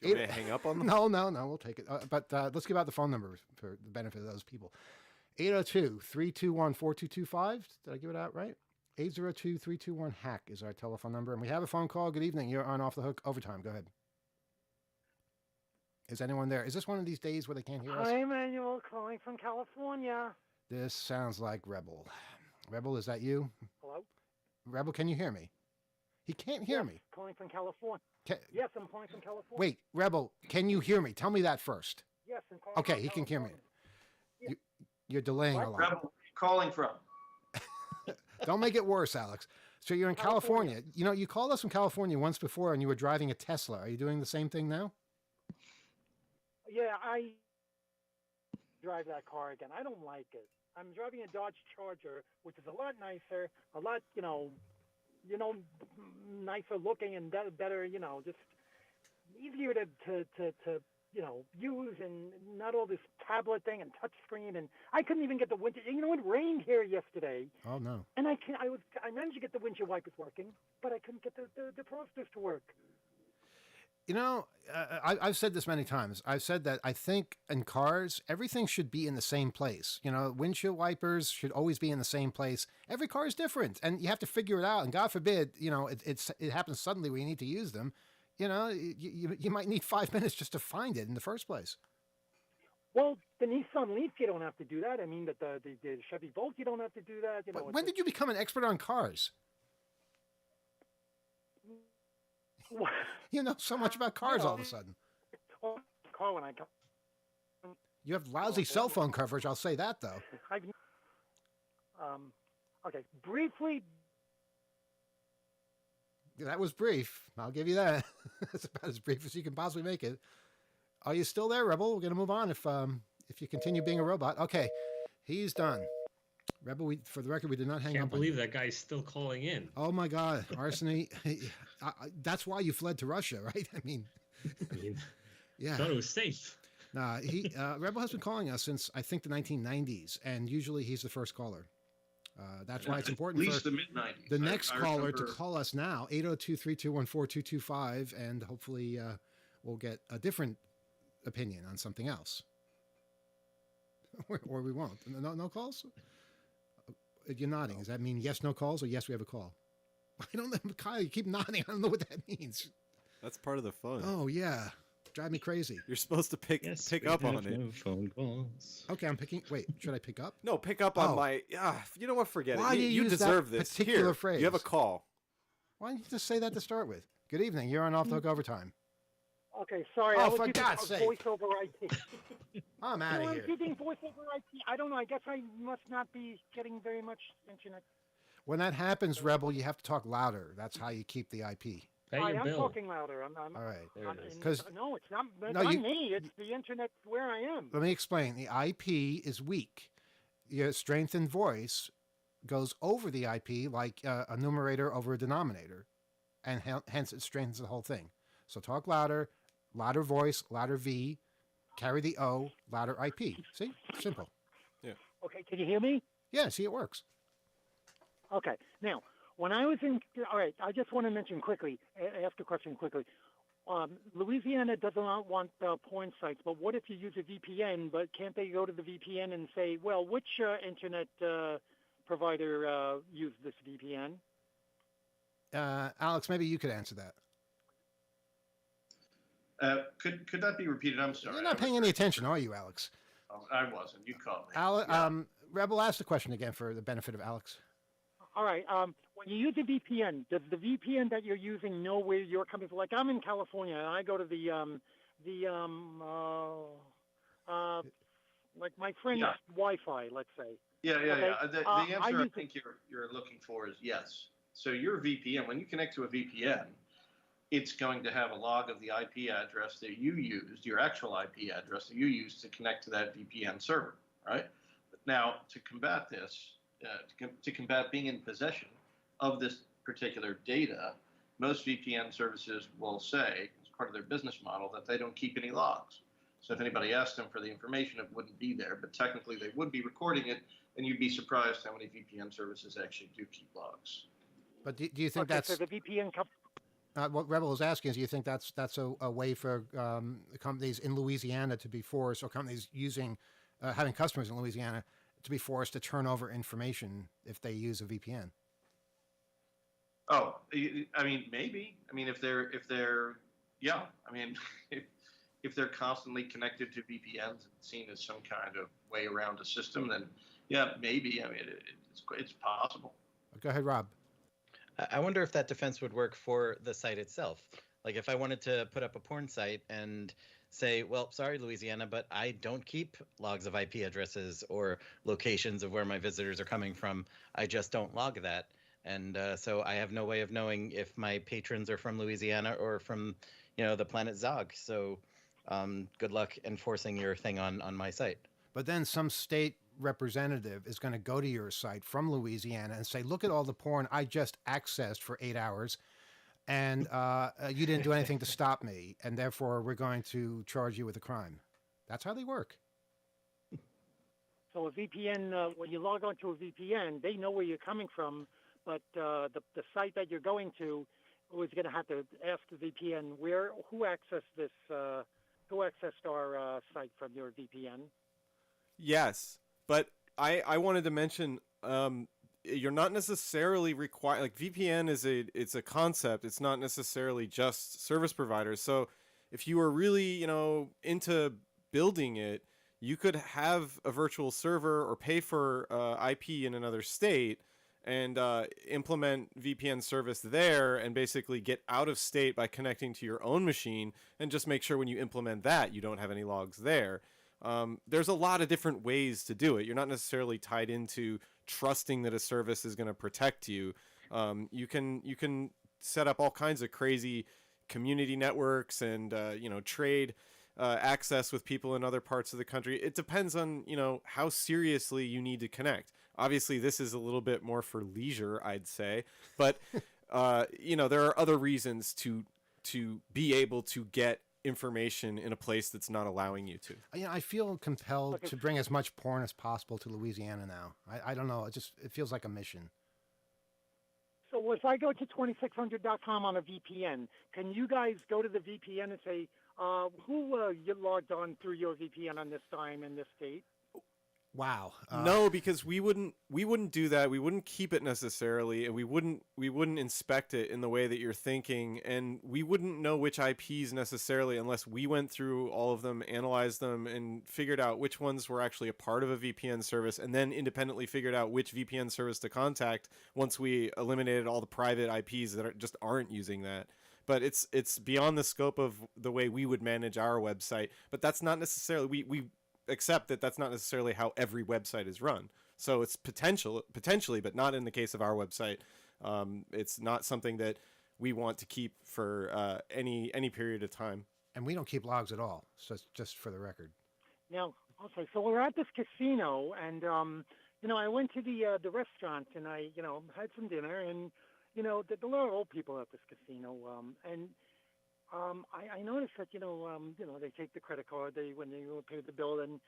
Do you want me to hang up on them? No, we'll take it. But let's give out the phone number for the benefit of those people. 802-321-4225. Did I give it out right? 802-321-HACK is our telephone number. And we have a phone call. Good evening. You're on Off the Hook Overtime. Go ahead. Is anyone there? Is this one of these days where they can't hear us? Hi, Emmanuel, calling from California. This sounds like Rebel. Rebel, is that you? Hello? Rebel, can you hear me? He can't hear me. Calling from California. Yes, I'm calling from California. Wait, Rebel, can you hear me? Tell me that first. Yes, I'm calling Okay, from he can hear me. California. You're delaying a lot. Rebel, calling from. Don't make it worse, Alex. So you're in California. You know, you called us from California once before and you were driving a Tesla. Are you doing the same thing now? Yeah, I drive that car again. I don't like it. I'm driving a Dodge Charger, which is a lot nicer, a lot, nicer looking and better, just easier to use, and not all this tablet thing and touch screen. And I couldn't even get the windshield. It rained here yesterday. Oh no! And I managed to get the windshield wipers working, but I couldn't get the defrosters to work. I've said this many times. I've said that I think in cars, everything should be in the same place. Windshield wipers should always be in the same place. Every car is different, and you have to figure it out. And God forbid, it happens suddenly where you need to use them. You might need 5 minutes just to find it in the first place. Well, the Nissan Leaf, you don't have to do that. I mean, the Chevy Volt, you don't have to do that. When did you become an expert on cars? You know so much about cars all of a sudden. Car when I come. You have lousy cell phone coverage, I'll say that, though. Okay, briefly. That was brief. I'll give you that. That's about as brief as you can possibly make it. Are you still there, Rebel? We're going to move on if you continue being a robot. Okay, he's done. Rebel, for the record, we did not hang up. Can't believe that guy's still calling in. Oh my God, Arseny! That's why you fled to Russia, right? I mean, yeah. Thought it was safe. Rebel has been calling us since I think the 1990s, and usually he's the first caller. That's why it's important At least for the mid-90s. the next caller to call us now, 802-321-4225, and hopefully we'll get a different opinion on something else. Or we won't. No calls? You're nodding. Does that mean yes, no calls, or yes, we have a call? I don't know. Kyle, you keep nodding. I don't know what that means. That's part of the fun. Oh, yeah. Drive me crazy. You're supposed to pick up on it. No phone calls. Okay, I'm picking. Wait, should I pick up? No, pick up on my... you know what? Forget Why it. do you use deserve that this. particular Here, phrase? you have a call. Why don't you just say that to start with? Good evening. You're on Off the Hook Overtime. Okay, sorry. Oh, I was for using God's sake. voice over IP. I'm out of I'm here. using voice over IP. I don't know. I guess I must not be getting very much internet. When that happens, Rebel, you have to talk louder. That's how you keep the IP. Pay your I'm bill. talking louder. I'm All right. There it is. 'Cause- no, it's not. It's No, not you- me. It's the internet where I am. Let me explain. The IP is weak. Your strength in voice goes over the IP like a numerator over a denominator, and hence it strengthens the whole thing. So talk louder, louder voice, louder V, carry the O, louder IP. See? Simple. Okay, can you hear me? Yeah, see, it works. Okay. Now, when I was in, all right, I just want to mention quickly, ask a question quickly. Louisiana does not want porn sites, but what if you use a VPN, but can't they go to the VPN and say, well, which internet provider used this VPN? Alex, maybe you could answer that. Could that be repeated? I'm sorry. You're not paying any attention, are you, Alex? I wasn't. You caught me. Rebel, ask the question again for the benefit of Alex. All right. When you use a VPN, does the VPN that you're using know where your company? Like I'm in California, and I go to like my friend's Wi-Fi, let's say. Yeah. Okay. The answer I think you're looking for is yes. So your VPN, when you connect to a VPN, it's going to have a log of the IP address that you used, your actual IP address that you used to connect to that VPN server, right? Now, to combat this, to combat being in possession of this particular data, most VPN services will say, as part of their business model, that they don't keep any logs. So if anybody asked them for the information, it wouldn't be there, but technically they would be recording it, and you'd be surprised how many VPN services actually do keep logs. But do you think Okay, that's so the VPN what Rebel is asking? Is do you think that's a way for companies in Louisiana to be forced, or companies using having customers in Louisiana to be forced to turn over information if they use a VPN? Oh, I mean, maybe. I mean, if they're, yeah. I mean, if they're constantly connected to VPNs and seen as some kind of way around a system, then yeah, maybe. I mean, it's possible. Go ahead, Rob. I wonder if that defense would work for the site itself. Like if I wanted to put up a porn site and say, well, sorry, Louisiana, but I don't keep logs of IP addresses or locations of where my visitors are coming from. I just don't log that. And so I have no way of knowing if my patrons are from Louisiana or from, the planet Zog. So good luck enforcing your thing on my site. But then some state representative is going to go to your site from Louisiana and say, look at all the porn I just accessed for 8 hours, and you didn't do anything to stop me, and therefore we're going to charge you with a crime. That's how they work. So a VPN, when you log on to a VPN, they know where you're coming from, but the site that you're going to is going to have to ask the VPN who accessed this, who accessed our site from your VPN. Yes, but I wanted to mention you're not necessarily required. Like VPN it's a concept. It's not necessarily just service providers. So if you are really into building it, you could have a virtual server or pay for IP in another state and implement VPN service there and basically get out of state by connecting to your own machine, and just make sure when you implement that you don't have any logs there. There's a lot of different ways to do it. You're not necessarily tied into trusting that a service is going to protect you. You can set up all kinds of crazy community networks and trade access with people in other parts of the country. It depends on how seriously you need to connect. Obviously, this is a little bit more for leisure, I'd say, but there are other reasons to be able to get information in a place that's not allowing you to. I feel compelled to bring as much porn as possible to Louisiana now. I don't know. It feels like a mission. So if I go to 2600.com on a VPN, can you guys go to the VPN and say, who you logged on through your VPN on this time in this state? Wow. No, because we wouldn't do that. We wouldn't keep it necessarily, and we wouldn't inspect it in the way that you're thinking, and we wouldn't know which IPs necessarily unless we went through all of them, analyzed them, and figured out which ones were actually a part of a VPN service, and then independently figured out which VPN service to contact once we eliminated all the private IPs that just aren't using that. But it's beyond the scope of the way we would manage our website. But that's not necessarily we accept that that's not necessarily how every website is run. So it's potentially, but not in the case of our website. It's not something that we want to keep for any period of time. And we don't keep logs at all. So it's just for the record. Now, okay, so we're at this casino, and I went to the restaurant, and I had some dinner, and there are a lot of old people at this casino, and I noticed that they take the credit card. When they pay the bill, and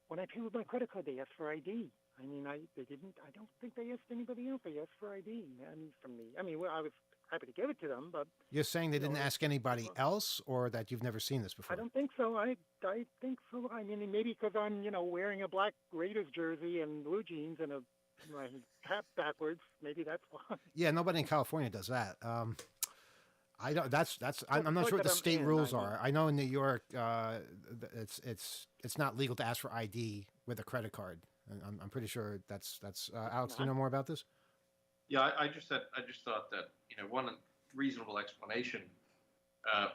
when I pay with my credit card, they ask for ID. I mean, they didn't. I don't think they asked anybody else. They asked for ID, and from me. I mean, I was happy to give it to them, but you're saying they didn't ask anybody else, or that you've never seen this before? I don't think so. I think so. I mean, maybe because I'm wearing a black Raiders jersey and blue jeans and my hat backwards. Maybe that's why. Yeah, nobody in California does that. I don't. I'm not sure what the state rules are. I know in New York, it's not legal to ask for ID with a credit card. I'm pretty sure that's Alex. Do you know more about this? Yeah, I just thought that one reasonable explanation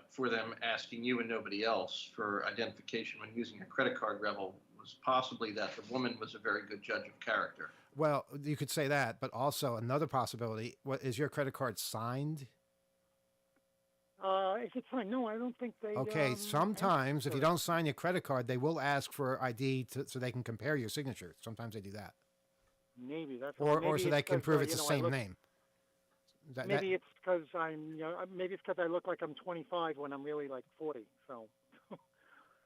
for them asking you and nobody else for identification when using a credit card, Rebel, was possibly that the woman was a very good judge of character. Well, you could say that, but also another possibility: is your credit card signed? If it's signed, no, I don't think they. Okay, sometimes if you don't sign your credit card, they will ask for ID so they can compare your signature. Sometimes they do that. Maybe that's or maybe so they can 'cause, prove it's the I same look, name. maybe it's because maybe it's because I look like I'm 25 when I'm really like 40. So.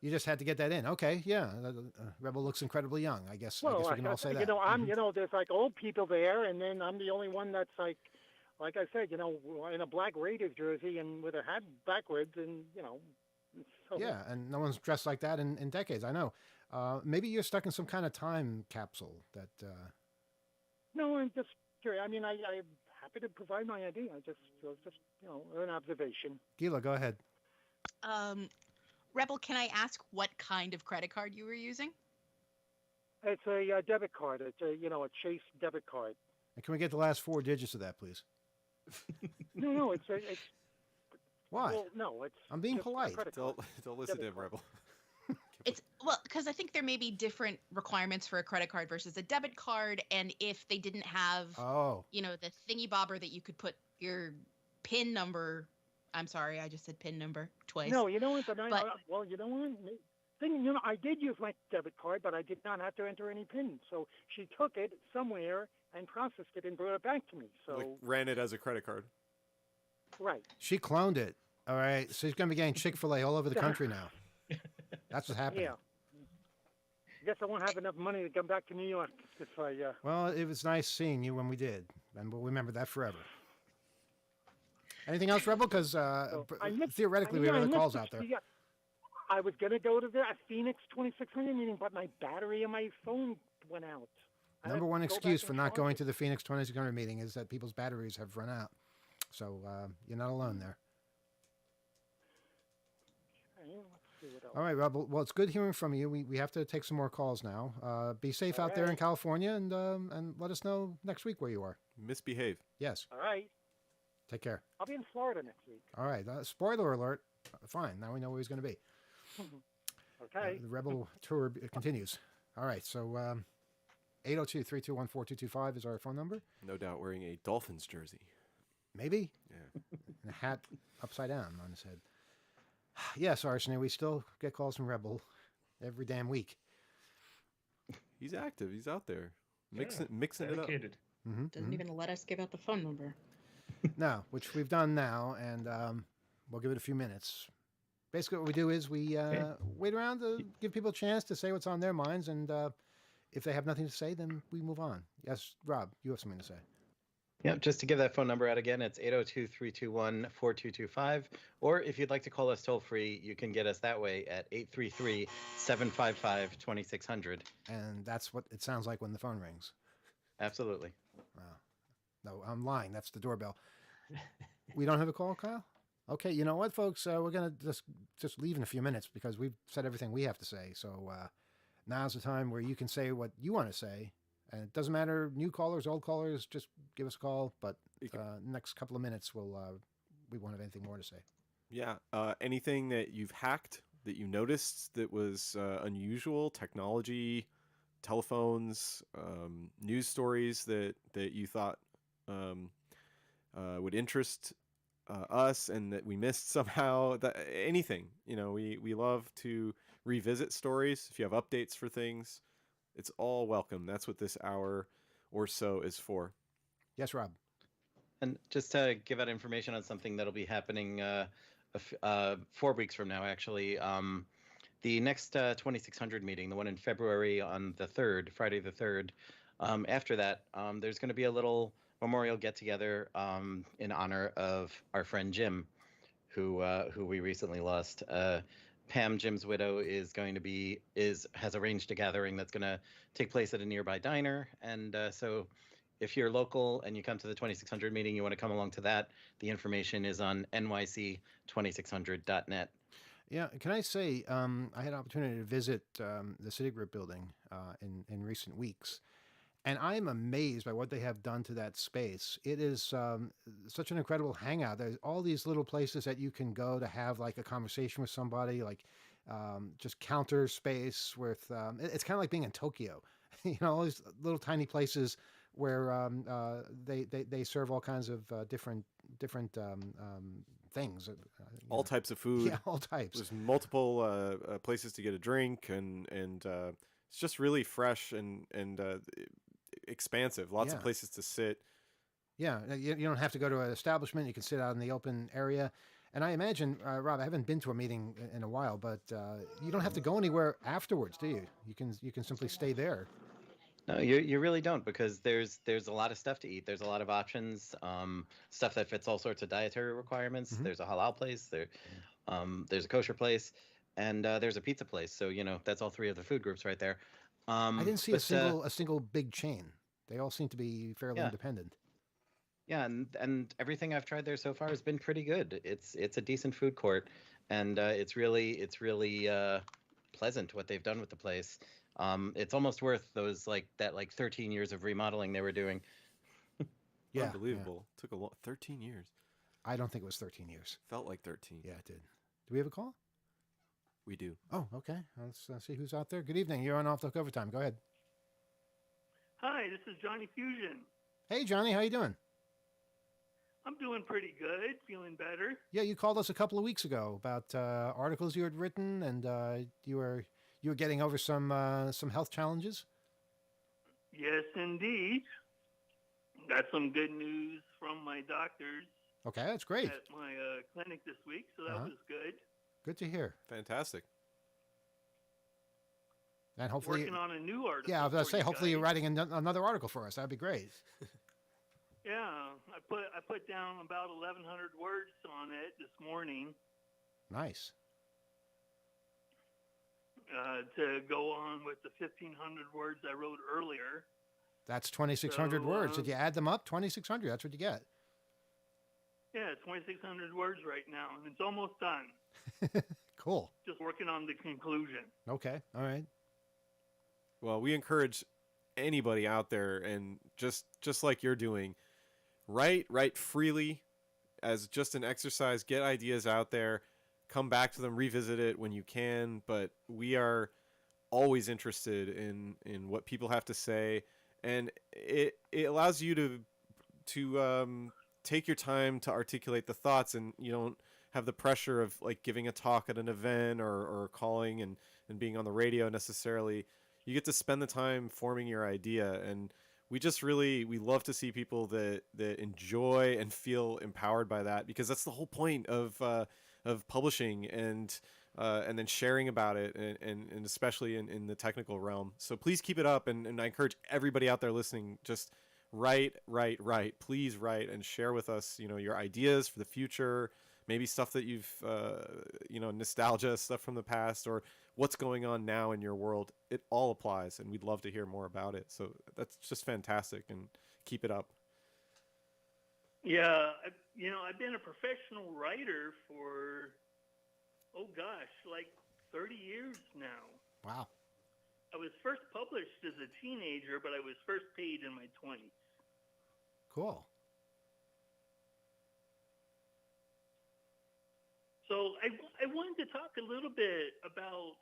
You just had to get that in. Okay, yeah. Rebel looks incredibly young. I guess we can all say that. I'm there's like old people there, and then I'm the only one that's like I said, in a black Raiders jersey and with a hat backwards, and So. Yeah, and no one's dressed like that in decades. I know. Maybe you're stuck in some kind of time capsule that. No, I'm just curious. I mean, I'm happy to provide my ID. I just an observation. Gila, go ahead. Rebel, can I ask what kind of credit card you were using? It's a debit card. It's a Chase debit card. And can we get the last 4 digits of that, please? No, it's. Why? Well, no, it's. I'm being polite. Don't listen to him, Rebel. Because I think there may be different requirements for a credit card versus a debit card, and if they didn't have, the thingy bobber that you could put your PIN number. I'm sorry, I just said PIN number twice. No, you know what? Well, you know what? I did use my debit card, but I did not have to enter any PIN. So she took it somewhere and processed it and brought it back to me. So ran it as a credit card. Right. She cloned it. All right, so she's going to be getting Chick-fil-A all over the country now. That's what's happening. Yeah. I guess I won't have enough money to come back to New York if I. Well, it was nice seeing you when we did, and we'll remember that forever. Anything else, Rebel? Because theoretically, we have other calls out there. I was going to go to the Phoenix 2600 meeting, but my battery on my phone went out. Number one excuse for not going to the Phoenix 2600 meeting is that people's batteries have run out. So you're not alone there. Okay, let's see what else. All right, Rebel. Well, it's good hearing from you. We have to take some more calls now. Be safe out there in California, and let us know next week where you are. Misbehave. Yes. All right. Take care. I'll be in Florida next week. All right. Spoiler alert. Fine. Now we know where he's going to be. Okay. The Rebel tour continues. All right. So 802-321-4225 is our phone number. No doubt wearing a Dolphins jersey. Maybe. Yeah. And a hat upside down on his head. Yes, Arsene, we still get calls from Rebel every damn week. He's active. He's out there. Mixing it up. Doesn't even let us give out the phone number. No, which we've done now, and we'll give it a few minutes. Basically, what we do is we wait around to give people a chance to say what's on their minds, and if they have nothing to say, then we move on. Yes, Rob, you have something to say. Yeah, just to give that phone number out again, it's 802-321-4225. Or if you'd like to call us toll free, you can get us that way at 833-755-2600. And that's what it sounds like when the phone rings. Absolutely. Wow. No, I'm lying. That's the doorbell. We don't have a call, Kyle? Okay, you know what, folks? We're going to just leave in a few minutes because we've said everything we have to say. So now's the time where you can say what you want to say. And it doesn't matter, new callers, old callers, just give us a call. But next couple of minutes, we won't have anything more to say. Yeah. Anything that you've hacked that you noticed that was unusual, technology, telephones, news stories that you thought would interest us and that we missed somehow, anything, we love to revisit stories. If you have updates for things, it's all welcome. That's what this hour or so is for. Yes, Rob. And just to give out information on something that'll be happening 4 weeks from now, actually, the next 2600 meeting, the one in February on the 3rd, Friday the 3rd, after that, there's going to be a little memorial get-together in honor of our friend Jim, who we recently lost. Pam, Jim's widow, has arranged a gathering that's going to take place at a nearby diner. And so if you're local and you come to the 2600 meeting, you want to come along to that, the information is on nyc2600.net. Yeah, can I say, I had an opportunity to visit the Citigroup building in recent weeks, and I am amazed by what they have done to that space. It is such an incredible hangout. There's all these little places that you can go to have like a conversation with somebody, like just counter space with, it's kind of like being in Tokyo, all these little tiny places where they serve all kinds of different things. All types of food. Yeah, all types. There's multiple places to get a drink, and it's just really fresh and expansive. Lots of Yeah. places to sit. Yeah, you don't have to go to an establishment. You can sit out in the open area. And I imagine, Rob, I haven't been to a meeting in a while, but you don't have to go anywhere afterwards, do you? You can simply stay there. No, you really don't, because there's a lot of stuff to eat. There's a lot of options, stuff that fits all sorts of dietary requirements. Mhm. There's a halal place, there's a kosher place, and there's a pizza place. So that's all three of the food groups right there. I didn't see But a single big chain. They all seem to be fairly yeah, independent. yeah, and everything I've tried there so far has been pretty good. It's a decent food court, and it's really pleasant what they've done with the place. It's almost worth those like 13 years of remodeling they were doing. Yeah, Unbelievable. Took a lot. 13 years. I don't think it was 13 years. Felt like 13. Yeah, it did. Do we have a call? We do. Oh, okay. Let's see who's out there. Good evening. You're on Off the Hook Overtime. Go ahead. Hi, this is Johnny Fusion. Hey, Johnny. How you doing? I'm doing pretty good, feeling better. Yeah, you called us a couple of weeks ago about articles you had written, and you were getting over some health challenges. Yes, indeed. Got some good news from my doctors Okay, that's great. at my clinic this week, so that Uh-huh. was good. Good to hear. Fantastic. And hopefully, Working on a new article. yeah, I was going to for say, you hopefully you're guys. writing another article for us. That'd be great. Yeah, I put down about 1,100 words on it this morning Nice. to go on with the 1,500 words I wrote earlier. That's 2,600 So, words. Did you add them up? 2,600. That's what you get. Yeah, 2,600 words right now, and it's almost done. Cool. Just working on the conclusion. Okay. All right. Well, we encourage anybody out there, and just like you're doing, write freely as just an exercise. Get ideas out there. Come back to them. Revisit it when you can. But we are always interested in what people have to say, and it allows you to take your time to articulate the thoughts, and you don't have the pressure of like giving a talk at an event or calling and being on the radio necessarily. You get to spend the time forming your idea, and we love to see people that enjoy and feel empowered by that, because that's the whole point of publishing and then sharing about it, and especially in the technical realm. So please keep it up, and I encourage everybody out there listening, just write. Please write and share with us, your ideas for the future, maybe stuff that you've, nostalgia, stuff from the past, or what's going on now in your world. It all applies, and we'd love to hear more about it. So that's just fantastic, and keep it up. Yeah, I've been a professional writer for, like 30 years now. Wow. I was first published as a teenager, but I was first paid in my 20s. Cool. So I wanted to talk a little bit about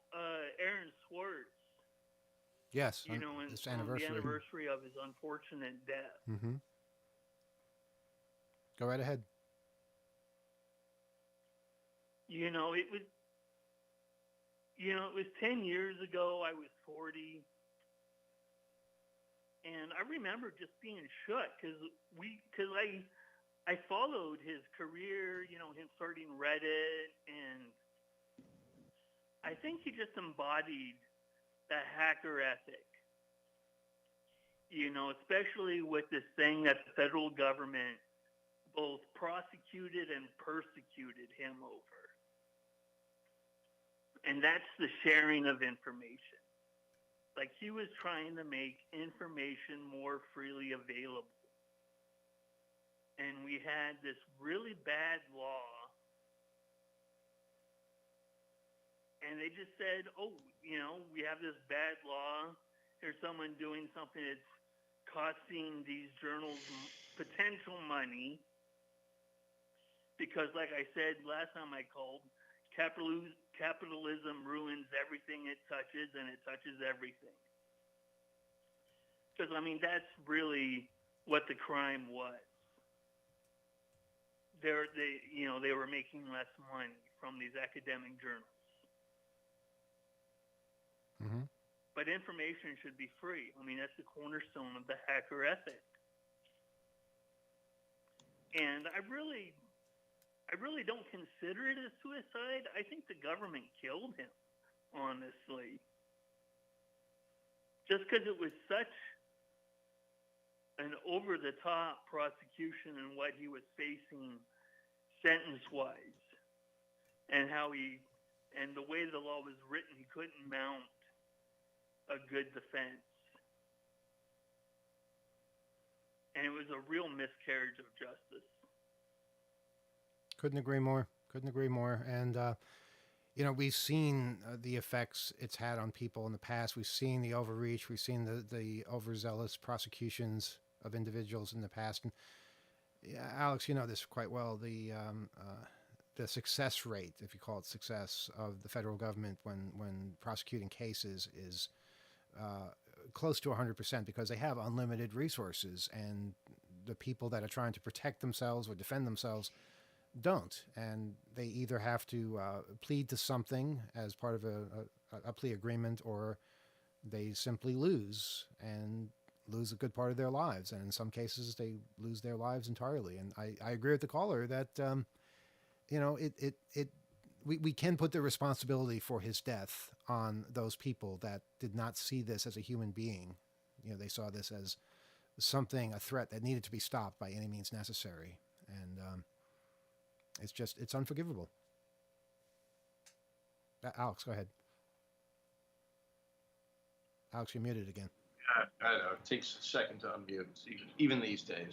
Aaron Swartz. Yes. And this on anniversary. the anniversary of his unfortunate death. Mm-hmm. Go right ahead. It was 10 years ago. I was 40. And I remember just being shook because I followed his career, him starting Reddit, and I think he just embodied the hacker ethic, especially with this thing that the federal government both prosecuted and persecuted him over. And that's the sharing of information. Like, he was trying to make information more freely available. And we had this really bad law. And they just said, we have this bad law. Here's someone doing something that's costing these journals potential money. Because, like I said last time I called, capitalism ruins everything it touches, and it touches everything. Because, that's really what the crime was. They were making less money from these academic journals. Mm-hmm. But but information should be free. I mean, that's the cornerstone of the hacker ethic. And I really don't consider it a suicide. I think the government killed him, honestly. Just because it was such an over-the-top prosecution and what he was facing sentence-wise, and the way the law was written, he couldn't mount a good defense. And it was a real miscarriage of justice. Couldn't agree more. And, we've seen the effects it's had on people in the past. We've seen the overreach. We've seen the overzealous prosecutions of individuals in the past. And Alex, you know this quite well. The success rate, if you call it success, of the federal government when prosecuting cases is close to 100% because they have unlimited resources, and the people that are trying to protect themselves or defend themselves don't, and they either have to plead to something as part of a plea agreement, or they simply lose a good part of their lives, and in some cases they lose their lives entirely. And I agree with the caller that we can put the responsibility for his death on those people that did not see this as a human being. They saw this as a threat that needed to be stopped by any means necessary, and it's unforgivable. Alex, go ahead. Alex, you're muted again. I know it takes a second to unmute, even these days.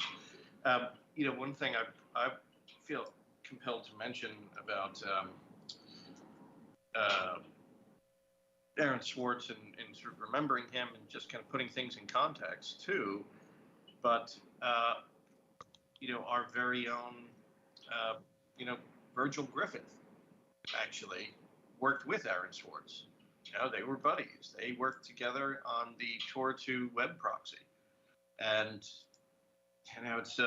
One thing I feel compelled to mention about Aaron Swartz and sort of remembering him and just kind of putting things in context too. But our very own Virgil Griffith actually worked with Aaron Swartz. They were buddies. They worked together on the Tor 2 web proxy, and it's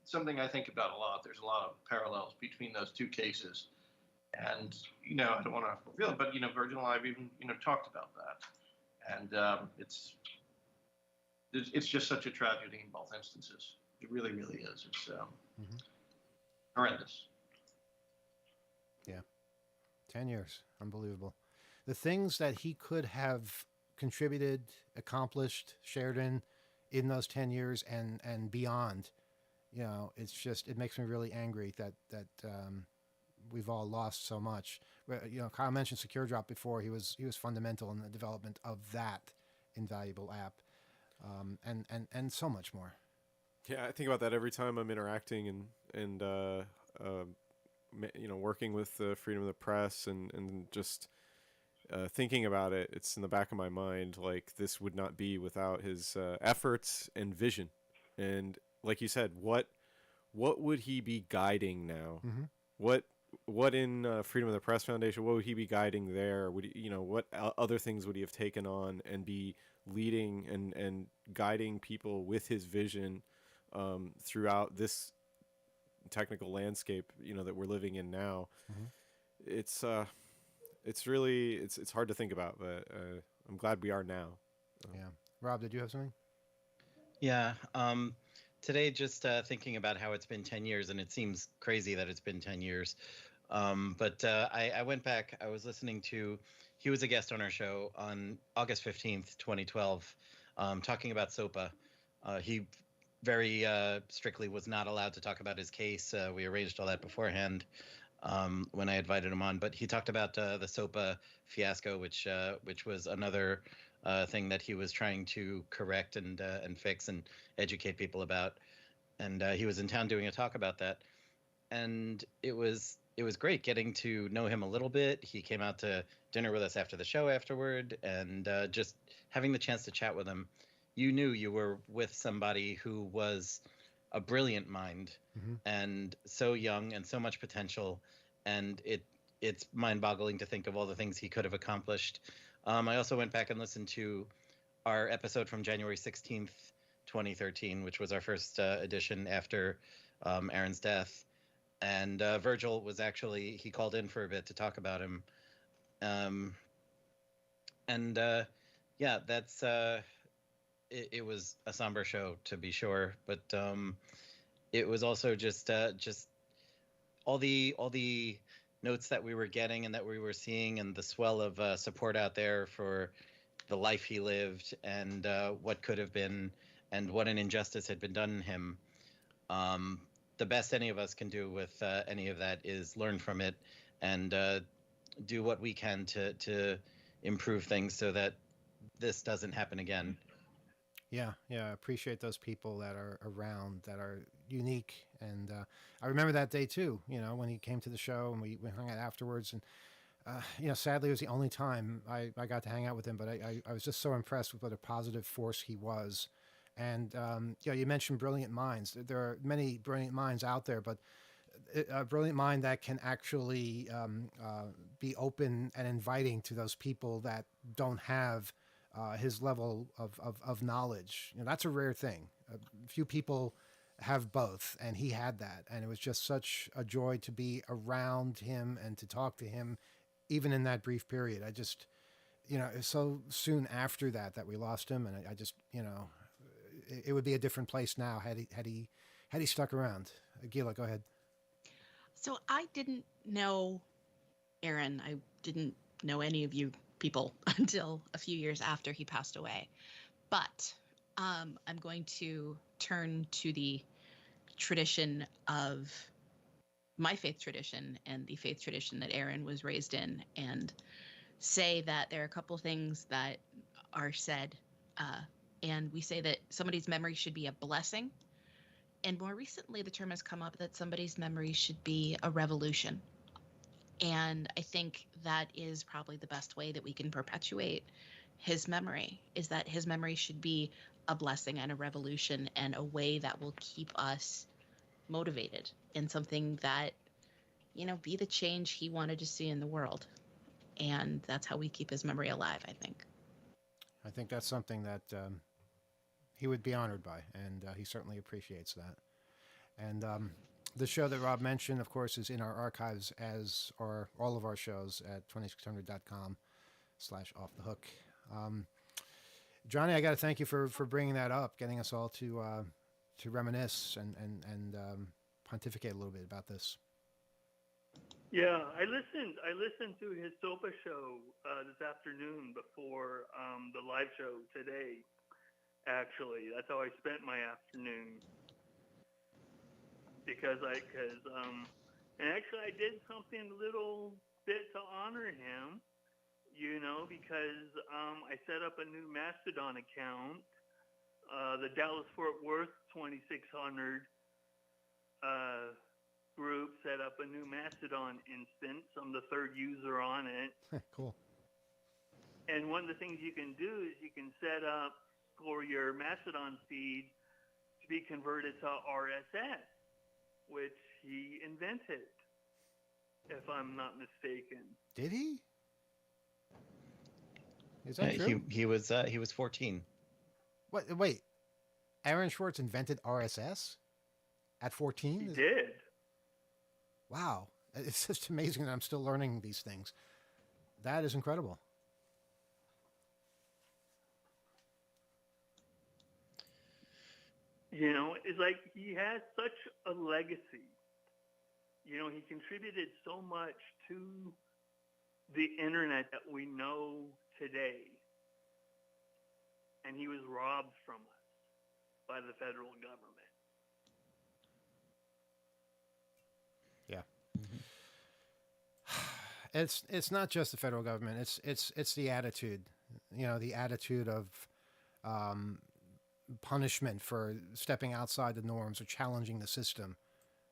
something I think about a lot. There's a lot of parallels between those two cases, and I don't want to reveal it, but Virgil and I have even talked about that, and it's just such a tragedy in both instances. It really, really is. It's horrendous. Yeah, 10 years, unbelievable. The things that he could have contributed, accomplished, shared in those 10 years and beyond, it makes me really angry that we've all lost so much. Kyle mentioned Secure Drop before. He was fundamental in the development of that invaluable app, and so much more. Yeah, I think about that every time I'm interacting and working with the freedom of the press and just thinking about it. It's in the back of my mind, like this would not be without his efforts and vision. And like you said, what would he be guiding now? Mm-hmm. What in Freedom of the Press Foundation? What would he be guiding there? Would he, what other things would he have taken on and be leading and guiding people with his vision throughout this technical landscape that we're living in now? Mm-hmm. It's really it's hard to think about, but I'm glad we are now. Yeah, Rob, did you have something? Yeah. Today, just thinking about how it's been 10 years, and it seems crazy that it's been 10 years. But I went back. I was listening to, he was a guest on our show on August 15th, 2012, talking about SOPA. He very strictly was not allowed to talk about his case. We arranged all that beforehand when I invited him on. But he talked about the SOPA fiasco, which was another thing that he was trying to correct and fix and educate people about. And he was in town doing a talk about that. And it was great getting to know him a little bit. He came out to dinner with us after the show afterward, and just having the chance to chat with him, you knew you were with somebody who was a brilliant mind, mm-hmm. and so young and so much potential. And it's mind-boggling to think of all the things he could have accomplished. I also went back and listened to our episode from January 16th, 2013, which was our first edition after Aaron's death. And Virgil was actually, he called in for a bit to talk about him. And Yeah, that's it was a somber show to be sure, but it was also just all the notes that we were getting and that we were seeing, and the swell of support out there for the life he lived, and what could have been, and what an injustice had been done to him. Um, the best any of us can do with any of that is learn from it, and do what we can to improve things so that this doesn't happen again. Yeah, yeah. I appreciate those people that are around that are unique. And I remember that day too, when he came to the show and we hung out afterwards. And, sadly, it was the only time I got to hang out with him. But I was just so impressed with what a positive force he was. And, you mentioned brilliant minds. There are many brilliant minds out there, but a brilliant mind that can actually be open and inviting to those people that don't have his level of knowledge. That's a rare thing. Few people have both, and he had that. And it was just such a joy to be around him and to talk to him, even in that brief period. I just, it was so soon after that we lost him, and I just, it would be a different place now had he stuck around. Gila, go ahead. So I didn't know Aaron. I didn't know any of you people until a few years after he passed away. But I'm going to turn to the tradition of my faith tradition and the faith tradition that Aaron was raised in, and say that there are a couple things that are said. And we say that somebody's memory should be a blessing. And more recently, the term has come up that somebody's memory should be a revolution. And I think that is probably the best way that we can perpetuate his memory, is that his memory should be a blessing and a revolution, and a way that will keep us motivated in something that, be the change he wanted to see in the world. And that's how we keep his memory alive, I think. I think that's something that he would be honored by, and he certainly appreciates that. And the show that Rob mentioned, of course, is in our archives, as are all of our shows at 2600.com/offthehook. Johnny, I got to thank you for bringing that up, getting us all to reminisce and pontificate a little bit about this. Yeah, I listened to his SOPA show this afternoon before the live show today. Actually, that's how I spent my afternoon. And actually I did something a little bit to honor him, because I set up a new Mastodon account, the Dallas Fort Worth 2600 group set up a new Mastodon instance. I'm the third user on it. Cool. And one of the things you can do is you can set up for your Mastodon feed to be converted to RSS, which he invented, if I'm not mistaken. Did he? Is that true? He was 14. What? Wait, Aaron Swartz invented RSS at 14? He did. Wow, it's just amazing that I'm still learning these things. That is incredible. It's like he has such a legacy. He contributed so much to the internet that we know today. And he was robbed from us by the federal government. Yeah. It's not just the federal government. It's the attitude. The attitude of punishment for stepping outside the norms or challenging the system.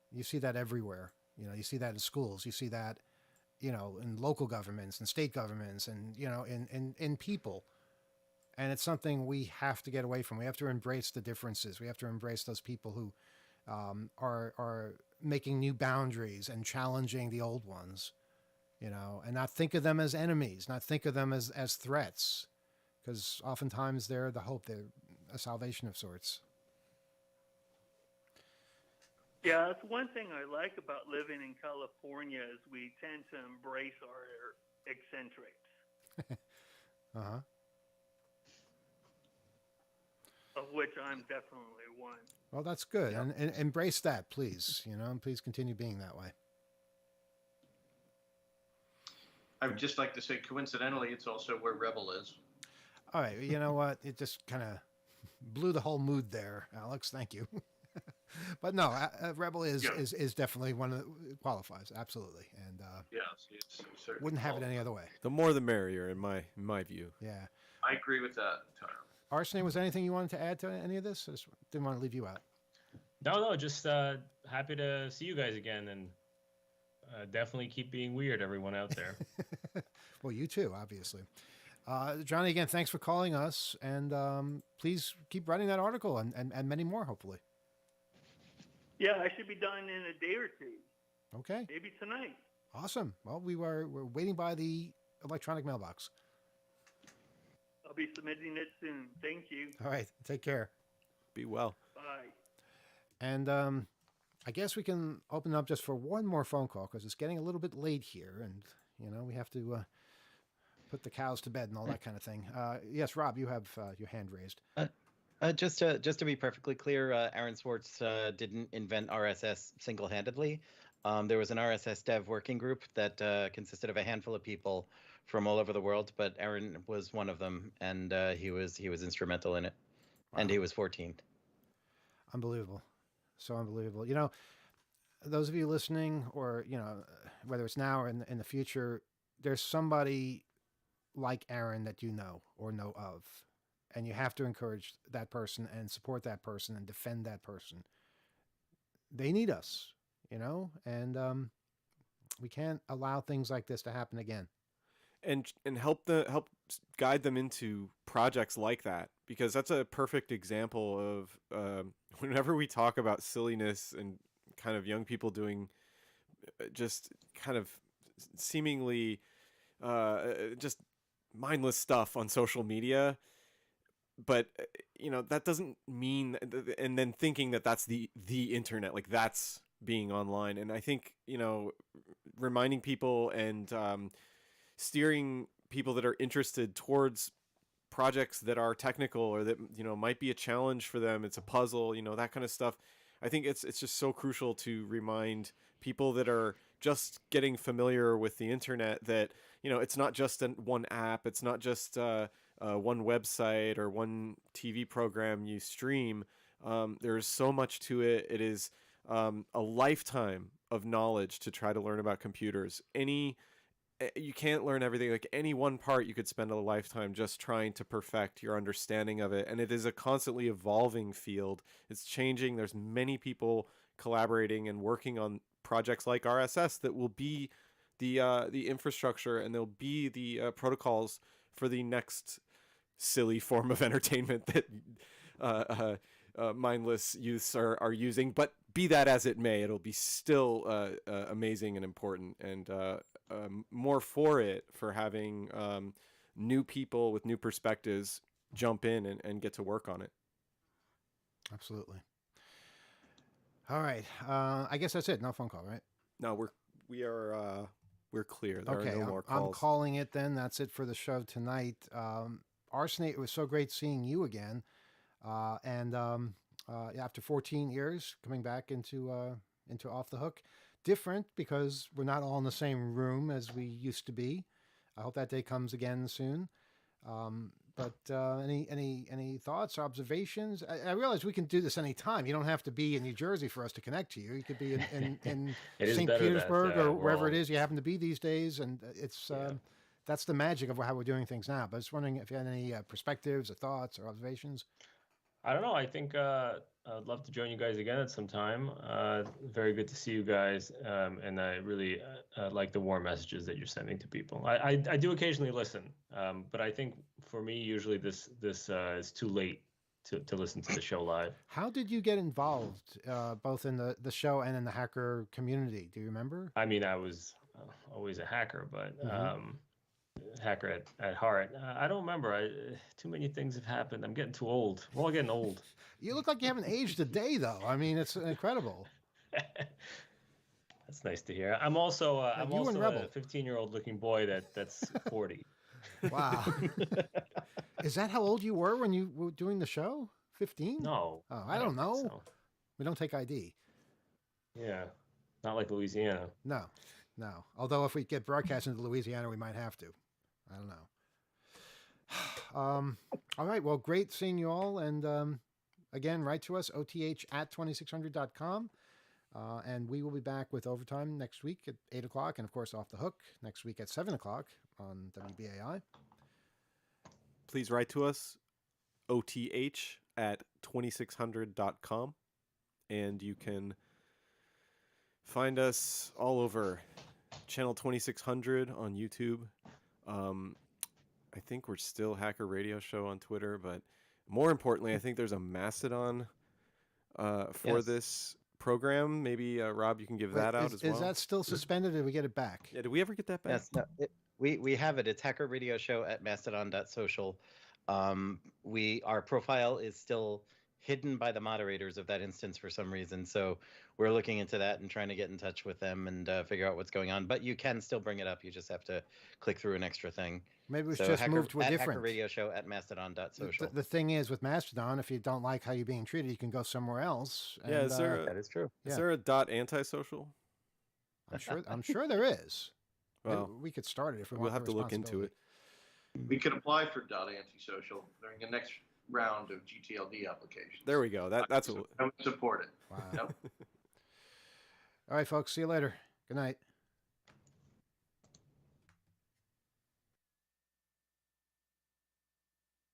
You see that everywhere. You see that in schools. You see that, in local governments and state governments, and in people. And it's something we have to get away from. We have to embrace the differences. We have to embrace those people who are making new boundaries and challenging the old ones. And not think of them as enemies, not think of them as threats, because oftentimes they're the hope. They're a salvation of sorts. Yeah, that's one thing I like about living in California is we tend to embrace our eccentrics. Uh-huh. which I'm definitely one. Well, that's good, and embrace that, please. And please continue being that way. I would just like to say, coincidentally, it's also where Rebel is. All right, you know what? It just kind of blew the whole mood there, Alex. Thank you. But no, Rebel is definitely one of the qualifies, absolutely, and yes, it's certainly wouldn't have it any other way. The more the merrier, in my view. Yeah, I agree with that entirely. Arsene, was there anything you wanted to add to any of this? I just didn't want to leave you out. No, just happy to see you guys again, and definitely keep being weird, everyone out there. Well, you too, obviously. Johnny, again, thanks for calling us, and please keep writing that article and many more, hopefully. Yeah, I should be done in a day or two. Okay. Maybe tonight. Awesome. Well, we're waiting by the electronic mailbox. I'll be submitting it soon. Thank you. All right. Take care. Be well. Bye. And I guess we can open up just for one more phone call because it's getting a little bit late here, and we have to put the cows to bed and all that kind of thing. Yes, Rob, you have your hand raised. Just to be perfectly clear, Aaron Swartz didn't invent RSS single-handedly. There was an RSS dev working group that consisted of a handful of people from all over the world, but Aaron was one of them, and he was instrumental in it. Wow. And he was 14. Unbelievable. So unbelievable. Those of you listening, or whether it's now or in the future, there's somebody like Aaron that you know or know of. And you have to encourage that person and support that person and defend that person. They need us, and we can't allow things like this to happen again. And help guide them into projects like that, because that's a perfect example of whenever we talk about silliness and kind of young people doing just kind of seemingly just mindless stuff on social media. But that doesn't mean, and then thinking that that's the internet, like that's being online. And I think reminding people and steering people that are interested towards projects that are technical or that might be a challenge for them, it's a puzzle, that kind of stuff. I think it's just so crucial to remind people that are just getting familiar with the internet that it's not just one app, it's not just one website or one TV program you stream. There's so much to it. It is a lifetime of knowledge to try to learn about computers. You can't learn everything. Like any one part, you could spend a lifetime just trying to perfect your understanding of it. And it is a constantly evolving field. It's changing. There's many people collaborating and working on projects like RSS that will be the infrastructure, and they'll be the protocols for the next silly form of entertainment that mindless youths are using. But be that as it may, it'll be still amazing and important, and more for having new people with new perspectives jump in and get to work on it. Absolutely. All right. I guess that's it. No phone call, right? No, we're clear. There okay, are no more calls. I'm calling it then. That's it for the show tonight. Arsene, it was so great seeing you again. And after 14 years, coming back into Off the Hook. Different because we're not all in the same room as we used to be. I hope that day comes again soon. But any thoughts, observations? I realize we can do this anytime. You don't have to be in New Jersey for us to connect to you. You could be in St. Petersburg or wherever it is you happen to be these days. And it's that's the magic of how we're doing things now. But I was wondering if you had any perspectives or thoughts or observations. I don't know. I think I'd love to join you guys again at some time. Very good to see you guys. And I really like the warm messages that you're sending to people. I do occasionally listen, but I think for me, usually this is too late to listen to the show live. How did you get involved, both in the show and in the hacker community? Do you remember? I mean, I was always a hacker, but hacker at heart. I don't remember. Too many things have happened. I'm getting too old. We're all getting old. You look like you haven't aged a day, though. I mean, it's incredible. That's nice to hear. I'm also a 15-year-old looking boy that's 40. Wow. Is that how old you were when you were doing the show? 15? No. Oh, I don't think know. so. We don't take ID. Yeah. Not like Louisiana. No. Although if we get broadcast into Louisiana, we might have to. I don't know. All right. Well, great seeing you all. And again, write to us, oth@2600.com. And we will be back with Overtime next week at 8 o'clock. And, of course, Off the Hook next week at 7 o'clock on WBAI. Please write to us, oth@2600.com. And you can find us all over channel 2600 on YouTube. I think we're still Hacker Radio Show on Twitter, but more importantly, I think there's a Mastodon for this program. Maybe Rob, you can give that out as well. Is that still suspended, or did we get it back? Yeah, did we ever get that back? Yes, no, we have it. It's Hacker Radio Show at mastodon.social. Our profile is still hidden by the moderators of that instance for some reason. So we're looking into that and trying to get in touch with them and figure out what's going on. But you can still bring it up. You just have to click through an extra thing. Maybe we should just move to a different. Hacker Radio Show at mastodon.social. The thing is, with Mastodon, if you don't like how you're being treated, you can go somewhere else. And, Yeah, that is true. Is there a .antisocial? I'm sure there is. Well, we could start it if we we'll want. have to look into it. We could apply for .antisocial during the next round of GTLD applications. There we go. That's what. I would support it. Wow. Yep. All right, folks. See you later. Good night.